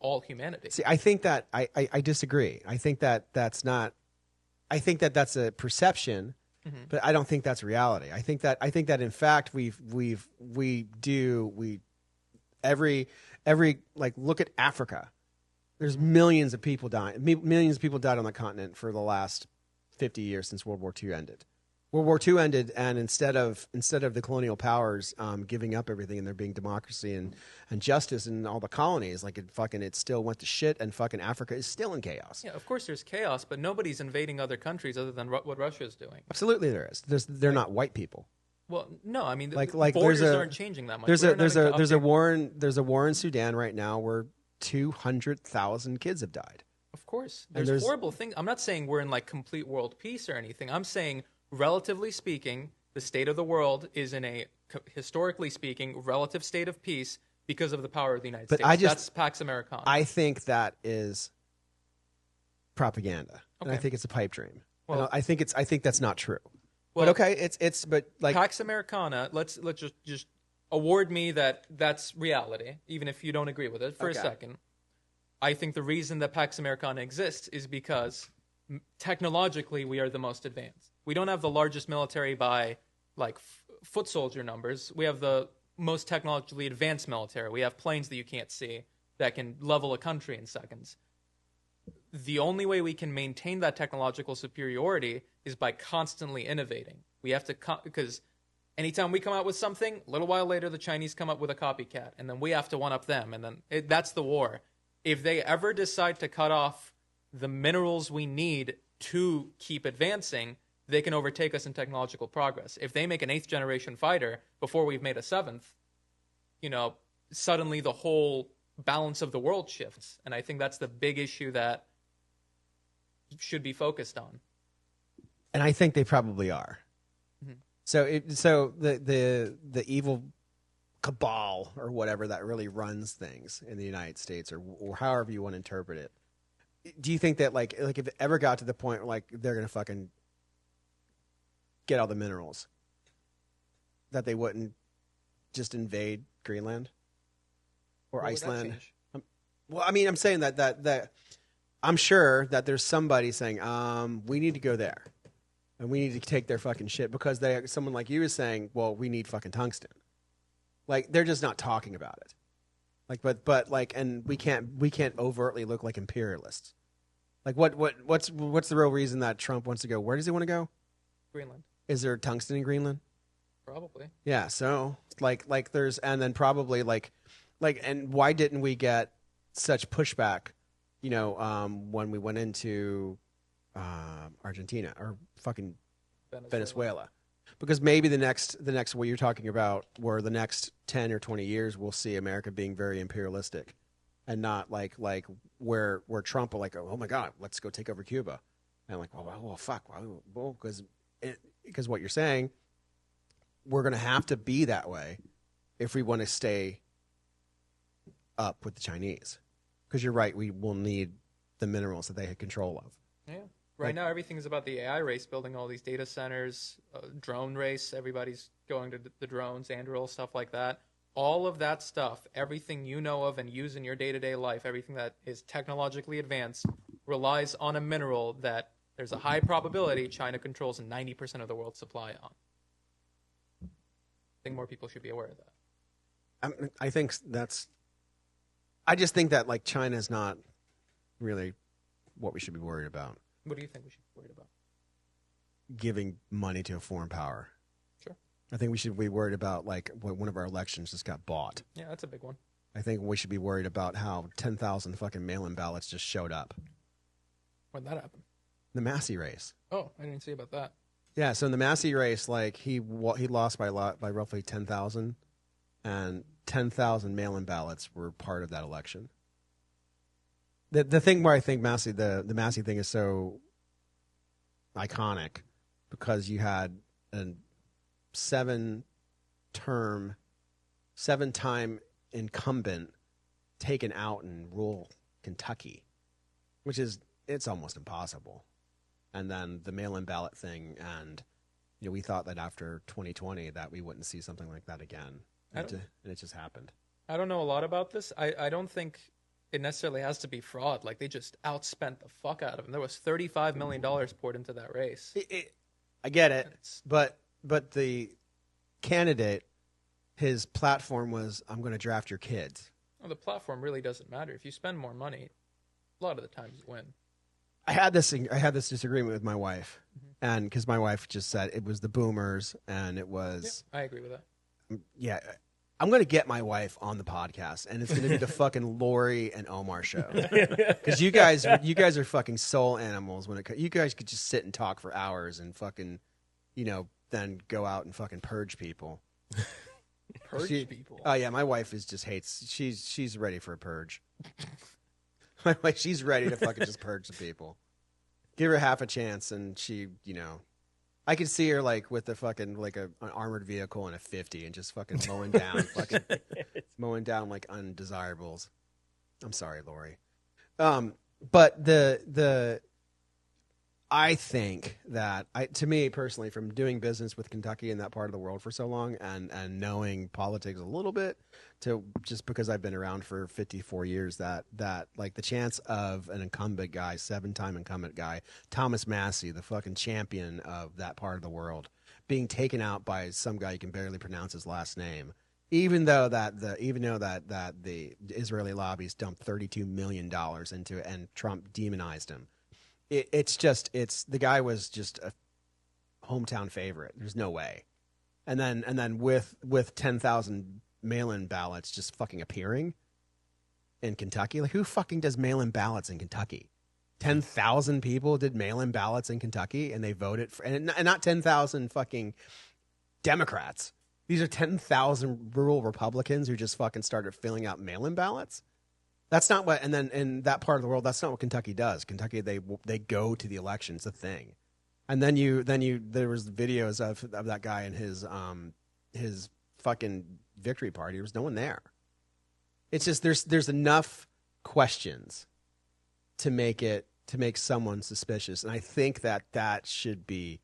all humanity. See, I think that I disagree. I think that's not. I think that's a perception. Mm-hmm. But I don't think that's reality. I think that in fact every like look at Africa. There's millions of people dying. Millions of people died on the continent for the last 50 years since World War II ended. World War II ended, and instead of the colonial powers giving up everything and there being democracy and justice in all the colonies, like it still went to shit, and fucking Africa is still in chaos. Yeah, of course there's chaos, but nobody's invading other countries other than what Russia is doing. Absolutely, there is. They're not white people. Well, no, I mean like borders aren't changing that much. There's a war in Sudan right now where 200,000 kids have died. Of course, there's horrible things. I'm not saying we're in like complete world peace or anything. I'm saying, relatively speaking, the state of the world is in a, historically speaking, relative state of peace because of the power of the United States. That's Pax Americana. I think that is propaganda, and I Okay. think it's a pipe dream. Well- And I think that's not true. Well, but okay, it's but like Pax Americana. Let's just award me that that's reality, even if you don't agree with it for a Okay. second. I think the reason that Pax Americana exists is because technologically we are the most advanced. We don't have the largest military by like foot soldier numbers. We have the most technologically advanced military. We have planes that you can't see that can level a country in seconds. The only way we can maintain that technological superiority is by constantly innovating. We have to, because anytime we come out with something, a little while later the Chinese come up with a copycat, and then we have to one up them, and then that's the war. If they ever decide to cut off the minerals we need to keep advancing, they can overtake us in technological progress. If they make an 8th generation fighter before we've made a 7th, suddenly the whole balance of the world shifts. And I think that's the big issue that should be focused on. and I think they probably are. Mhm. So the evil cabal or whatever that really runs things in the United States, or however you want to interpret it. Do you think that like if it ever got to the point where like they're gonna fucking get all the minerals, that they wouldn't just invade Greenland or What would that Iceland? change? Well, I mean, I'm saying that I'm sure that there's somebody saying, we need to go there, and we need to take their fucking shit because someone like you is saying, well, we need fucking tungsten. Like they're just not talking about it. Like, but like, and we can't overtly look like imperialists. Like, what's the real reason that Trump wants to go? Where does he want to go? Greenland, Is there tungsten in Greenland? probably. Yeah. So like there's, and then probably like, and why didn't we get such pushback? When we went into Argentina or fucking Venezuela. Because maybe the next what you're talking about, where the next 10 or 20 years we'll see America being very imperialistic, and not like where Trump will like, oh my God, let's go take over Cuba, and like, well fuck, well, because what you're saying, we're gonna have to be that way if we want to stay up with the Chinese. Because you're right, we will need the minerals that they had control of. Yeah. Right now, everything's about the AI race, building all these data centers, drone race. Everybody's going to the drones, Anduril, stuff like that. All of that stuff, everything you know of and use in your day-to-day life, everything that is technologically advanced, relies on a mineral that there's a high probability China controls 90% of the world's supply on. I think more people should be aware of that. I think I just think that like China's not really what we should be worried about. What do you think we should be worried about? Giving money to a foreign power. Sure. I think we should be worried about like when one of our elections just got bought. Yeah, that's a big one. I think we should be worried about how 10,000 fucking mail-in ballots just showed up. When did that happen? The Massey race. Oh, I didn't see about that. Yeah, so in the Massey race, like he lost by roughly 10,000, and 10,000 mail-in ballots were part of that election. The thing where I think the Massey thing is so iconic because you had a 7-time incumbent taken out in rural Kentucky, which is it's almost impossible. And then the mail-in ballot thing, and we thought that after 2020 that we wouldn't see something like that again, and it just happened. I don't know a lot about this. I don't think it necessarily has to be fraud. Like, they just outspent the fuck out of him. There was $35 million poured into that race. I get it, but the candidate, his platform was, I'm going to draft your kids. Well, the platform really doesn't matter. If you spend more money, a lot of the times you win. I had this disagreement with my wife, and because my wife just said it was the boomers, and it was... Yeah, I agree with that. Yeah, I'm going to get my wife on the podcast, and it's going to be the fucking Lori and Omar show. Because you guys are fucking soul animals. You guys could just sit and talk for hours and fucking, then go out and fucking purge people. People. Oh yeah, my wife hates. She's ready for a purge. My wife, she's ready to fucking just purge the people. Give her half a chance, and she, I could see her like with the fucking like an armored vehicle and a 50 and just fucking mowing down like undesirables. I'm sorry, Lori. But I think that to me personally, from doing business with Kentucky in that part of the world for so long, and knowing politics a little bit, to just because I've been around for 54 years, that like the chance of an incumbent guy, 7-time incumbent guy, Thomas Massey, the fucking champion of that part of the world, being taken out by some guy you can barely pronounce his last name, even though the Israeli lobbies dumped $32 million into it and Trump demonized him. It's the guy was just a hometown favorite. There's no way. And then with 10,000 mail-in ballots just fucking appearing in Kentucky, like who fucking does mail-in ballots in Kentucky? 10,000 people did mail-in ballots in Kentucky, and they voted for, and not 10,000 fucking Democrats. These are 10,000 rural Republicans who just fucking started filling out mail-in ballots. That's not what, and then in that part of the world, that's not what Kentucky does. Kentucky, they go to the election. It's a thing. And then there was videos of that guy and his fucking victory party. There was no one there. It's just, there's enough questions to make someone suspicious. And I think that should be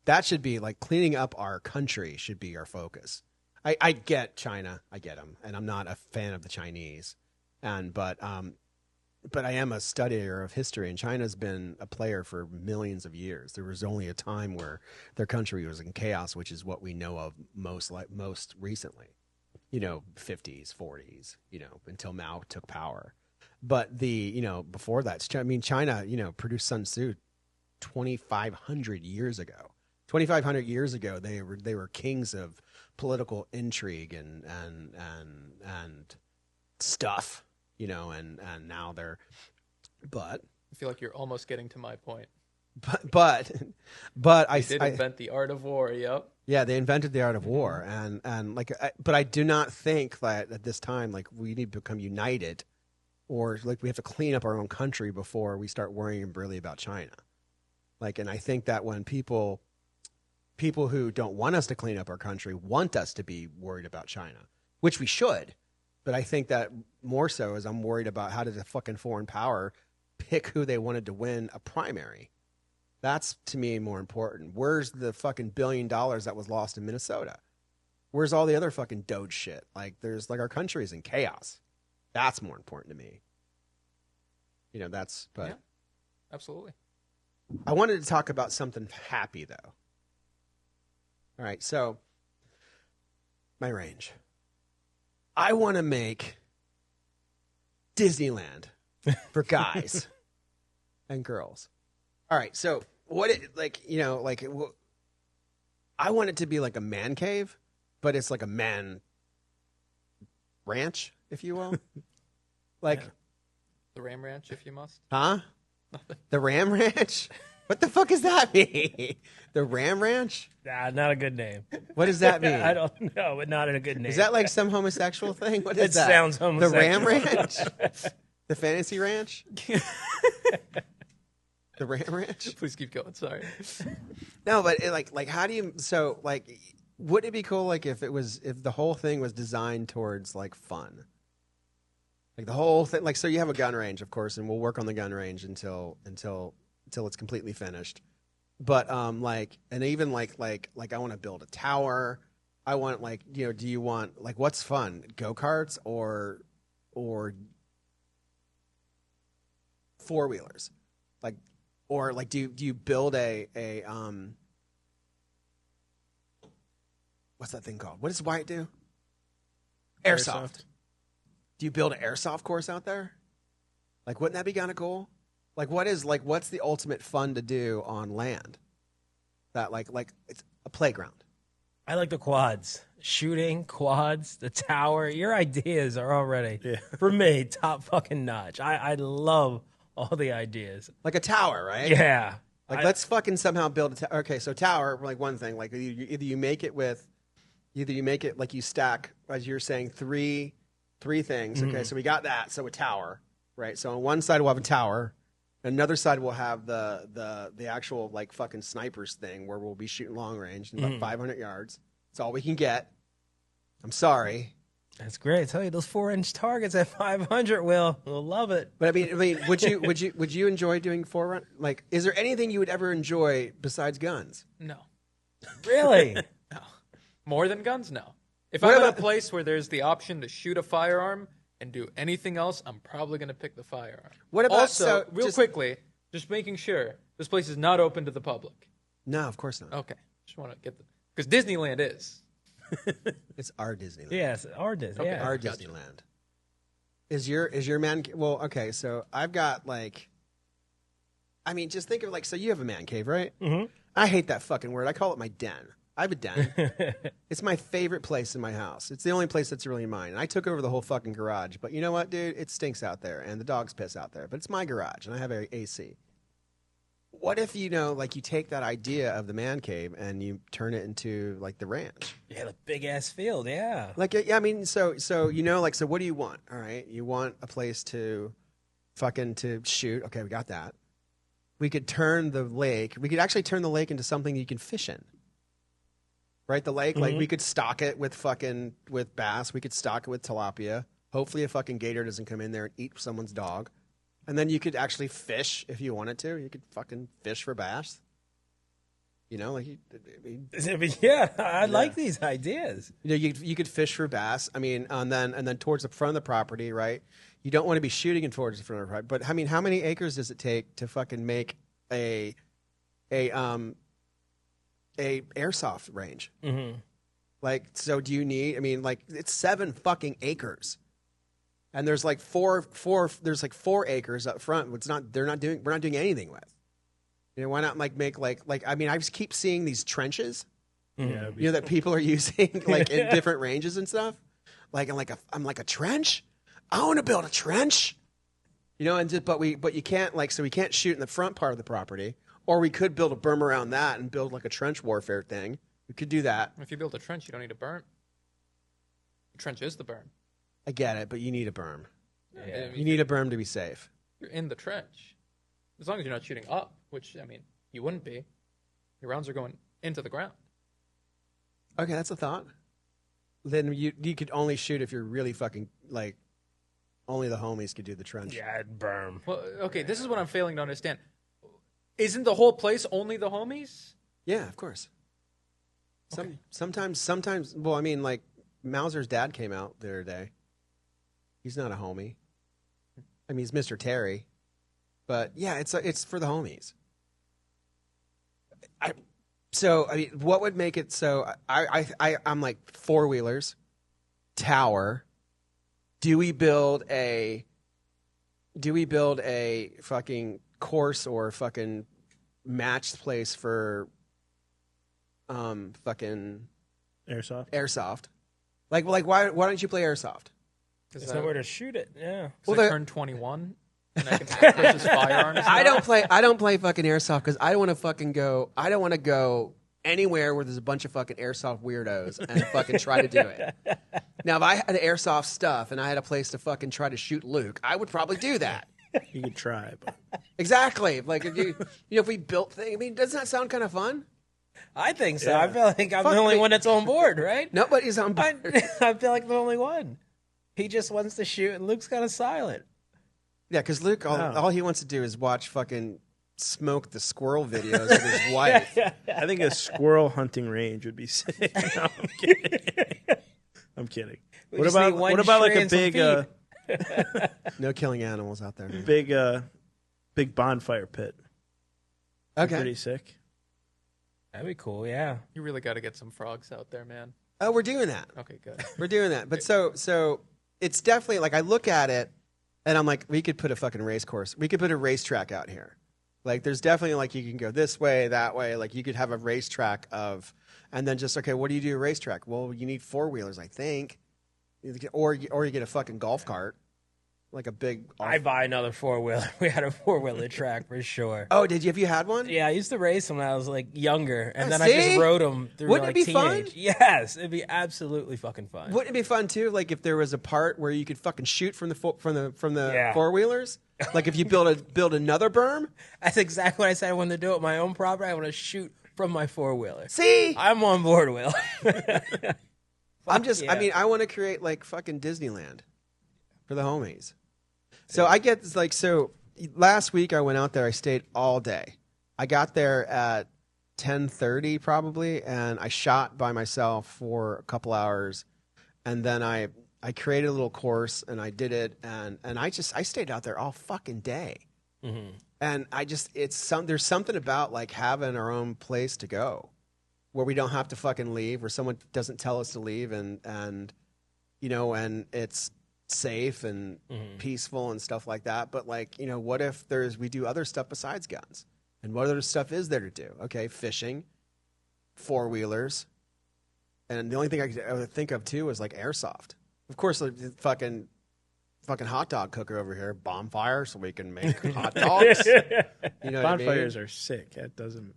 like cleaning up our country should be our focus. I get China. I get them. And I'm not a fan of the Chinese. But I am a studier of history, and China's been a player for millions of years. There was only a time where their country was in chaos, which is what we know of most recently. 50s, 40s, until Mao took power. But before that, China, produced Sun Tzu 2,500 years ago. 2,500 years ago, they were kings of political intrigue and stuff. And now they're, but I feel like you're almost getting to my point. But I did invent the art of war. Yep. Yeah, they invented the art of war, but I do not think that at this time, like, we need to become united, or like we have to clean up our own country before we start worrying really about China. Like, and I think that when people who don't want us to clean up our country want us to be worried about China, which we should. But I think that more so is I'm worried about how did a fucking foreign power pick who they wanted to win a primary. That's, to me, more important. Where's the fucking $1 billion that was lost in Minnesota? Where's all the other fucking Doge shit? Like, our country's in chaos. That's more important to me. But yeah, absolutely. I wanted to talk about something happy, though. All right, so my range. I want to make Disneyland for guys and girls. All right, so I want it to be like a man cave, but it's like a man ranch, if you will. Like the Ram Ranch, if you must. Huh? Nothing. The Ram Ranch? What the fuck does that mean? The Ram Ranch? Nah, not a good name. What does that mean? I don't know, but not a good name. Is that like some homosexual thing? What is It that? sounds homosexual. The Ram Ranch? The Fantasy Ranch? The Ram Ranch? Please keep going. Sorry. No, but how do you? So, like, wouldn't it be cool, like, if the whole thing was designed towards like fun, like the whole thing, like, so you have a gun range, of course, and we'll work on the gun range until it's completely finished. But and even like I want to build a tower. I want, do you want, like, what's fun? Go-karts or four-wheelers? Like, or like do you build a what's that thing called? What does Wyatt do? Airsoft. Do you build an airsoft course out there? Like, wouldn't that be kind of cool? Like, what's the ultimate fun to do on land? That like it's a playground. I like the quads. Shooting, quads, the tower. Your ideas are already, for me, top fucking notch. I love all the ideas. Like a tower, right? Yeah. Like, let's fucking somehow build a tower. Okay, so tower, like, one thing. Like, either you make it like you stack, as you're saying, three things. Mm-hmm. Okay, so we got that. So a tower, right? So on one side we'll have a tower. Another side we'll have the actual, like, fucking snipers thing where we'll be shooting long range, about 500 yards. That's all we can get. I'm sorry. That's great. I tell you, those 4-inch targets at 500 will love it. But I mean, would you enjoy doing forerun? Like, is there anything you would ever enjoy besides guns? No. Really? No. More than guns? No. If What I'm at about- a place where there's the option to shoot a firearm and do anything else, I'm probably going to pick the firearm. What about Also, real quickly, just making sure this place is not open to the public. No, of course not. Okay. Just want to get because Disneyland is. It's our Disneyland. Yes, our Disney. Okay. Yeah. Our Gotcha. Disneyland. Is your man? Well, okay. So I've got like, I mean, just think of like, so you have a man cave, right? Mhm. I hate that fucking word. I call it my den. I have a den. It's my favorite place in my house. It's the only place that's really mine. And I took over the whole fucking garage. But you know what, dude? It stinks out there, and the dogs piss out there. But it's my garage, and I have a AC. What if, you know, like you take that idea of the man cave and you turn it into like the ranch? Yeah, the big ass field. Yeah. Like, yeah, I mean, so you know, like, so what do you want? All right, you want a place to fucking to shoot. Okay, we got that. We could turn the lake. We could actually turn the lake into something you can fish in. Right, the lake. Like, we could stock it with bass. We could stock it with tilapia. Hopefully, a fucking gator doesn't come in there and eat someone's dog. And then you could actually fish if you wanted to. You could fucking fish for bass. You know, like, Yeah, I like these ideas. you know, you could fish for bass. I mean, and then towards the front of the property, right? You don't want to be shooting it towards the front of the property. But I mean, how many acres does it take to fucking make a airsoft range? Mm-hmm. Like, so do you need? I mean, like, it's 7 fucking acres, and there's like four. There's like 4 acres up front. It's not. We're not doing anything with. You know, why not like make like I mean, I just keep seeing these trenches. Yeah, You know, that people are using like in different ranges and stuff. Like I'm like a trench. I want to build a trench. You know, but you can't, like, so we can't shoot in the front part of the property, or we could build a berm around that and build like a trench warfare thing. We could do that. If you build a trench, you don't need a berm. The trench is the berm. I get it, but you need a berm. Yeah. I mean, You need a berm to be safe. you're in the trench. As long as you're not shooting up, which, I mean, you wouldn't be. Your rounds are going into the ground. Okay, that's a thought. Then you could only shoot if you're really fucking, like, only the homies could do the trench. Yeah, I'd berm. Well, okay, this is what I'm failing to understand. Isn't the whole place only the homies? Yeah, of course. Okay. Sometimes. Well, I mean, like, Mauser's dad came out the other day. He's not a homie. I mean, he's Mr. Terry, but yeah, it's for the homies. I mean, what would make it so? I'm like 4-wheelers, tower. Do we build a fucking course or fucking matched place for fucking airsoft. Like why don't you play airsoft? Is There's nowhere to shoot it. Yeah. Well, I the- turned 21 and I can purchase firearms now? I don't play fucking airsoft because I don't want to fucking go. I don't want to go anywhere where there's a bunch of fucking airsoft weirdos and fucking try to do it. Now, if I had airsoft stuff and I had a place to fucking try to shoot Luke, I would probably do that. You could try, but Exactly. Like if you know, if we built things. I mean, doesn't that sound kind of fun? I think so. Yeah. I feel like I'm Fuck the only me. one that's on board, right? Nobody's on I, board. I feel like the only one. He just wants to shoot, and Luke's kind of silent. Yeah, because Luke, No. all he wants to do is watch fucking Smoke the Squirrel videos with his wife. I think a squirrel hunting range would be sick. No, I'm kidding. I'm kidding. We What just about need one like tree a and some big No killing animals out there. big bonfire pit? Okay. Pretty sick. That'd be cool, yeah. You really got to get some frogs out there, man. Oh, we're doing that. Okay, good. We're doing that. But so it's definitely like I look at it and I'm like, we could put a fucking race course. We could put a racetrack out here. Like there's definitely like you can go this way, that way. Like you could have a racetrack of, and then just okay, what do you do a racetrack? Well, you need 4-wheelers, I think, or you get a fucking golf cart, like a big. I'd buy another 4-wheeler. We had a 4-wheeler track for sure. Oh, did you? Have you had one? Yeah, I used to race them when I was like younger, and then I See? just rode them through Wouldn't like it be fun? teenage. Yes, it'd be absolutely fucking fun. Wouldn't it be fun too? Like if there was a part where you could fucking shoot from the Yeah. 4-wheelers. Like if you build another berm. That's exactly what I said. I wanted to do it my own property. I want to shoot from my 4-wheeler. See, I'm on board, Will. I'm just. yeah. I mean, I want to create like fucking Disneyland for the homies. So I get this, like, so last week I went out there. I stayed all day. I got there at 10:30 probably, and I shot by myself for a couple hours, and then I created a little course and I did it, and I stayed out there all fucking day. Mm-hmm. And there's something about like having our own place to go where we don't have to fucking leave, where someone doesn't tell us to leave, and you know, and it's safe and peaceful and stuff like that. But like, you know, what if we do other stuff besides guns? And what other stuff is there to do? Okay, fishing, 4-wheelers, and the only thing I would think of too is like airsoft. Of course, like, fucking hot dog cooker over here, bonfire, so we can make hot dogs. You know, Bonfires are sick. That doesn't.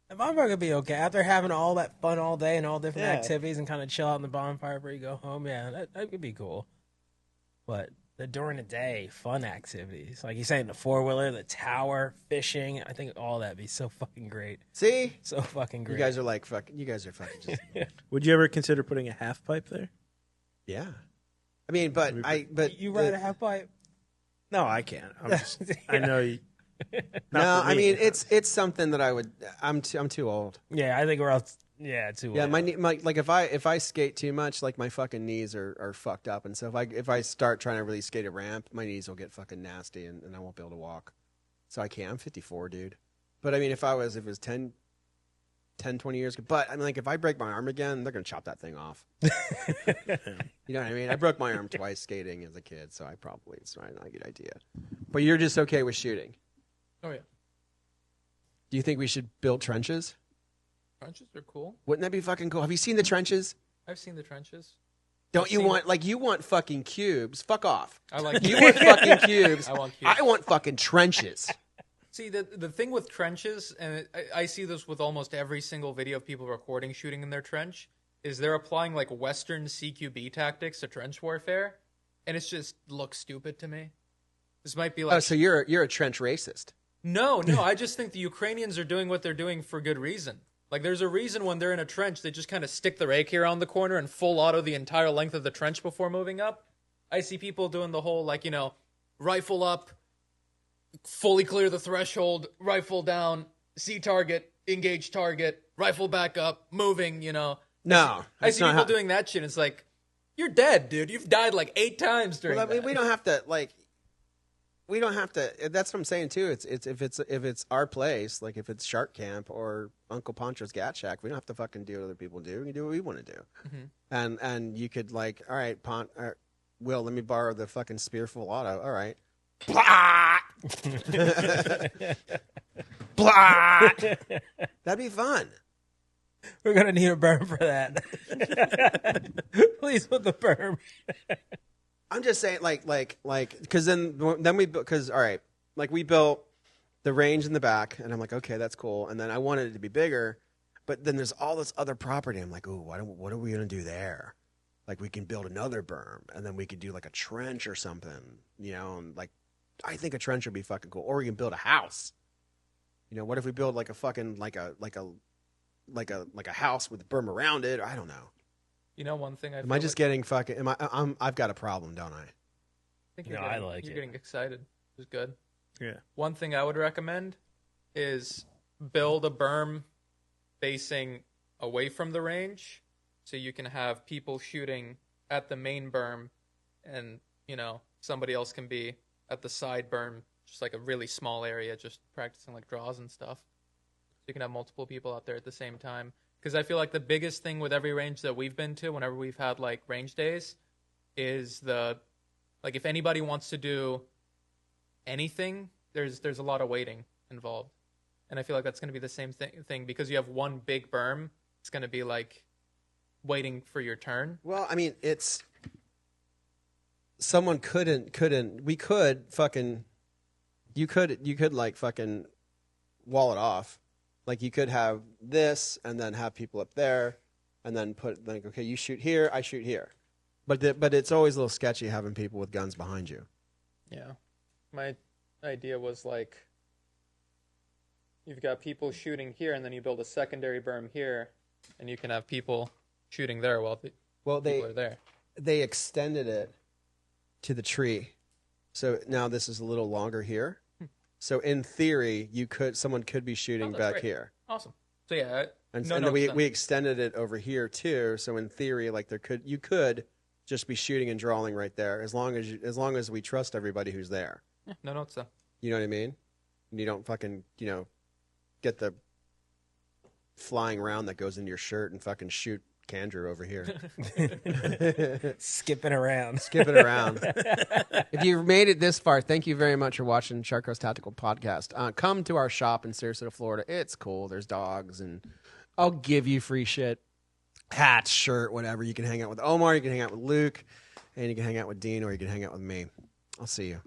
The bonfire could be okay after having all that fun all day and all different Yeah. activities and kind of chill out in the bonfire before you go home. Yeah, that could be cool. But during the day, fun activities like you saying, the 4-wheeler, the tower, fishing. I think all that'd be so fucking great. See, So fucking great. you guys are like fucking. You guys are fucking just. Would you ever consider putting a half pipe there? Yeah, I mean, but you ride a half pipe? No, I can't. I'm just. I know you. No, Not for I me. mean it's something that I would. I'm too old. Yeah, I think we're all. Yeah, too. Yeah, old. my like if I skate too much, like my fucking knees are fucked up, and so if I start trying to really skate a ramp, my knees will get fucking nasty, and I won't be able to walk. So I can't. I'm 54, dude. But I mean, if it was 10, 20 years ago, but I mean, like if I break my arm again, they're gonna chop that thing off. You know what I mean? I broke my arm twice skating as a kid, so it's not a good idea. But you're just okay with shooting. Oh yeah, Do you think we should build trenches? trenches are cool. Wouldn't that be fucking cool? Have you seen the trenches? I've seen the trenches. Don't I've you seen- want you want fucking cubes? Fuck off. I like. You want fucking cubes. I want cubes. I want fucking trenches. See, the thing with trenches, and I see this with almost every single video of people recording shooting in their trench, is they're applying like Western CQB tactics to trench warfare, and it just looks stupid to me. This might be like, Oh, so you're a trench racist. no, I just think the Ukrainians are doing what they're doing for good reason. Like, there's a reason when they're in a trench, they just kind of stick their AK around the corner and full auto the entire length of the trench before moving up. I see people doing the whole, like, you know, rifle up, fully clear the threshold, rifle down, see target, engage target, rifle back up, moving, you know. No, I see people doing that shit. It's like, you're dead, dude. You've died like 8 times during Well, I mean, that. we don't have to like. We don't have to. That's what I'm saying too. It's if it's our place, like if it's Shark Camp or Uncle Poncho's Gat Shack, we don't have to fucking do what other people do. We can do what we want to do. And you could like, all right, Will, let me borrow the fucking spear full auto. All right. Blah! Blah! That'd be fun. We're gonna need a berm for that. Please put the berm. I'm just saying, like, because then because all right, like we built the range in the back, and I'm like, okay, that's cool. And then I wanted it to be bigger, but then there's all this other property. I'm like, ooh, what are we gonna do there? Like, we can build another berm, and then we could do like a trench or something, you know. And like, I think a trench would be fucking cool. Or we can build a house. You know, what if we build like a fucking like a house with a berm around it? I don't know. You know, one thing I Am I just getting fucking? I've got a problem, don't I? think No, I like you're it. getting excited. It's good. Yeah. One thing I would recommend is build a berm facing away from the range, so you can have people shooting at the main berm, and you know somebody else can be at the side berm, just like a really small area, just practicing like draws and stuff. So you can have multiple people out there at the same time. Because I feel like the biggest thing with every range that we've been to, whenever we've had like range days, is like if anybody wants to do anything, there's a lot of waiting involved, and I feel like that's going to be the same thing because you have one big berm. It's going to be like waiting for your turn. Well, I mean, it's someone couldn't. We could fucking. You could like fucking wall it off. Like you could have this and then have people up there, and then put like, okay, you shoot here, I shoot here. But it's always a little sketchy having people with guns behind you. Yeah. My idea was like you've got people shooting here, and then you build a secondary berm here, and you can have people shooting there while the Well, people are there. they extended it to the tree, so now this is a little longer here. So in theory, someone could be shooting that's back great. here, Awesome. So yeah, and no then notes then. we extended it over here too. So in theory, like you could just be shooting and drawing right there, as long as we trust everybody who's there. Yeah, no notes then. You know what I mean? And you don't fucking get the flying round that goes into your shirt and fucking shoot Kandrew over here. Skipping around. Skip it around. If you've made it this far, thank you very much for watching Sharkos Tactical Podcast. Come to our shop in Sarasota, Florida. It's cool. There's dogs, and I'll give you free shit. Hats, shirt, whatever. You can hang out with Omar, you can hang out with Luke, and you can hang out with Dean, or you can hang out with me. I'll see you.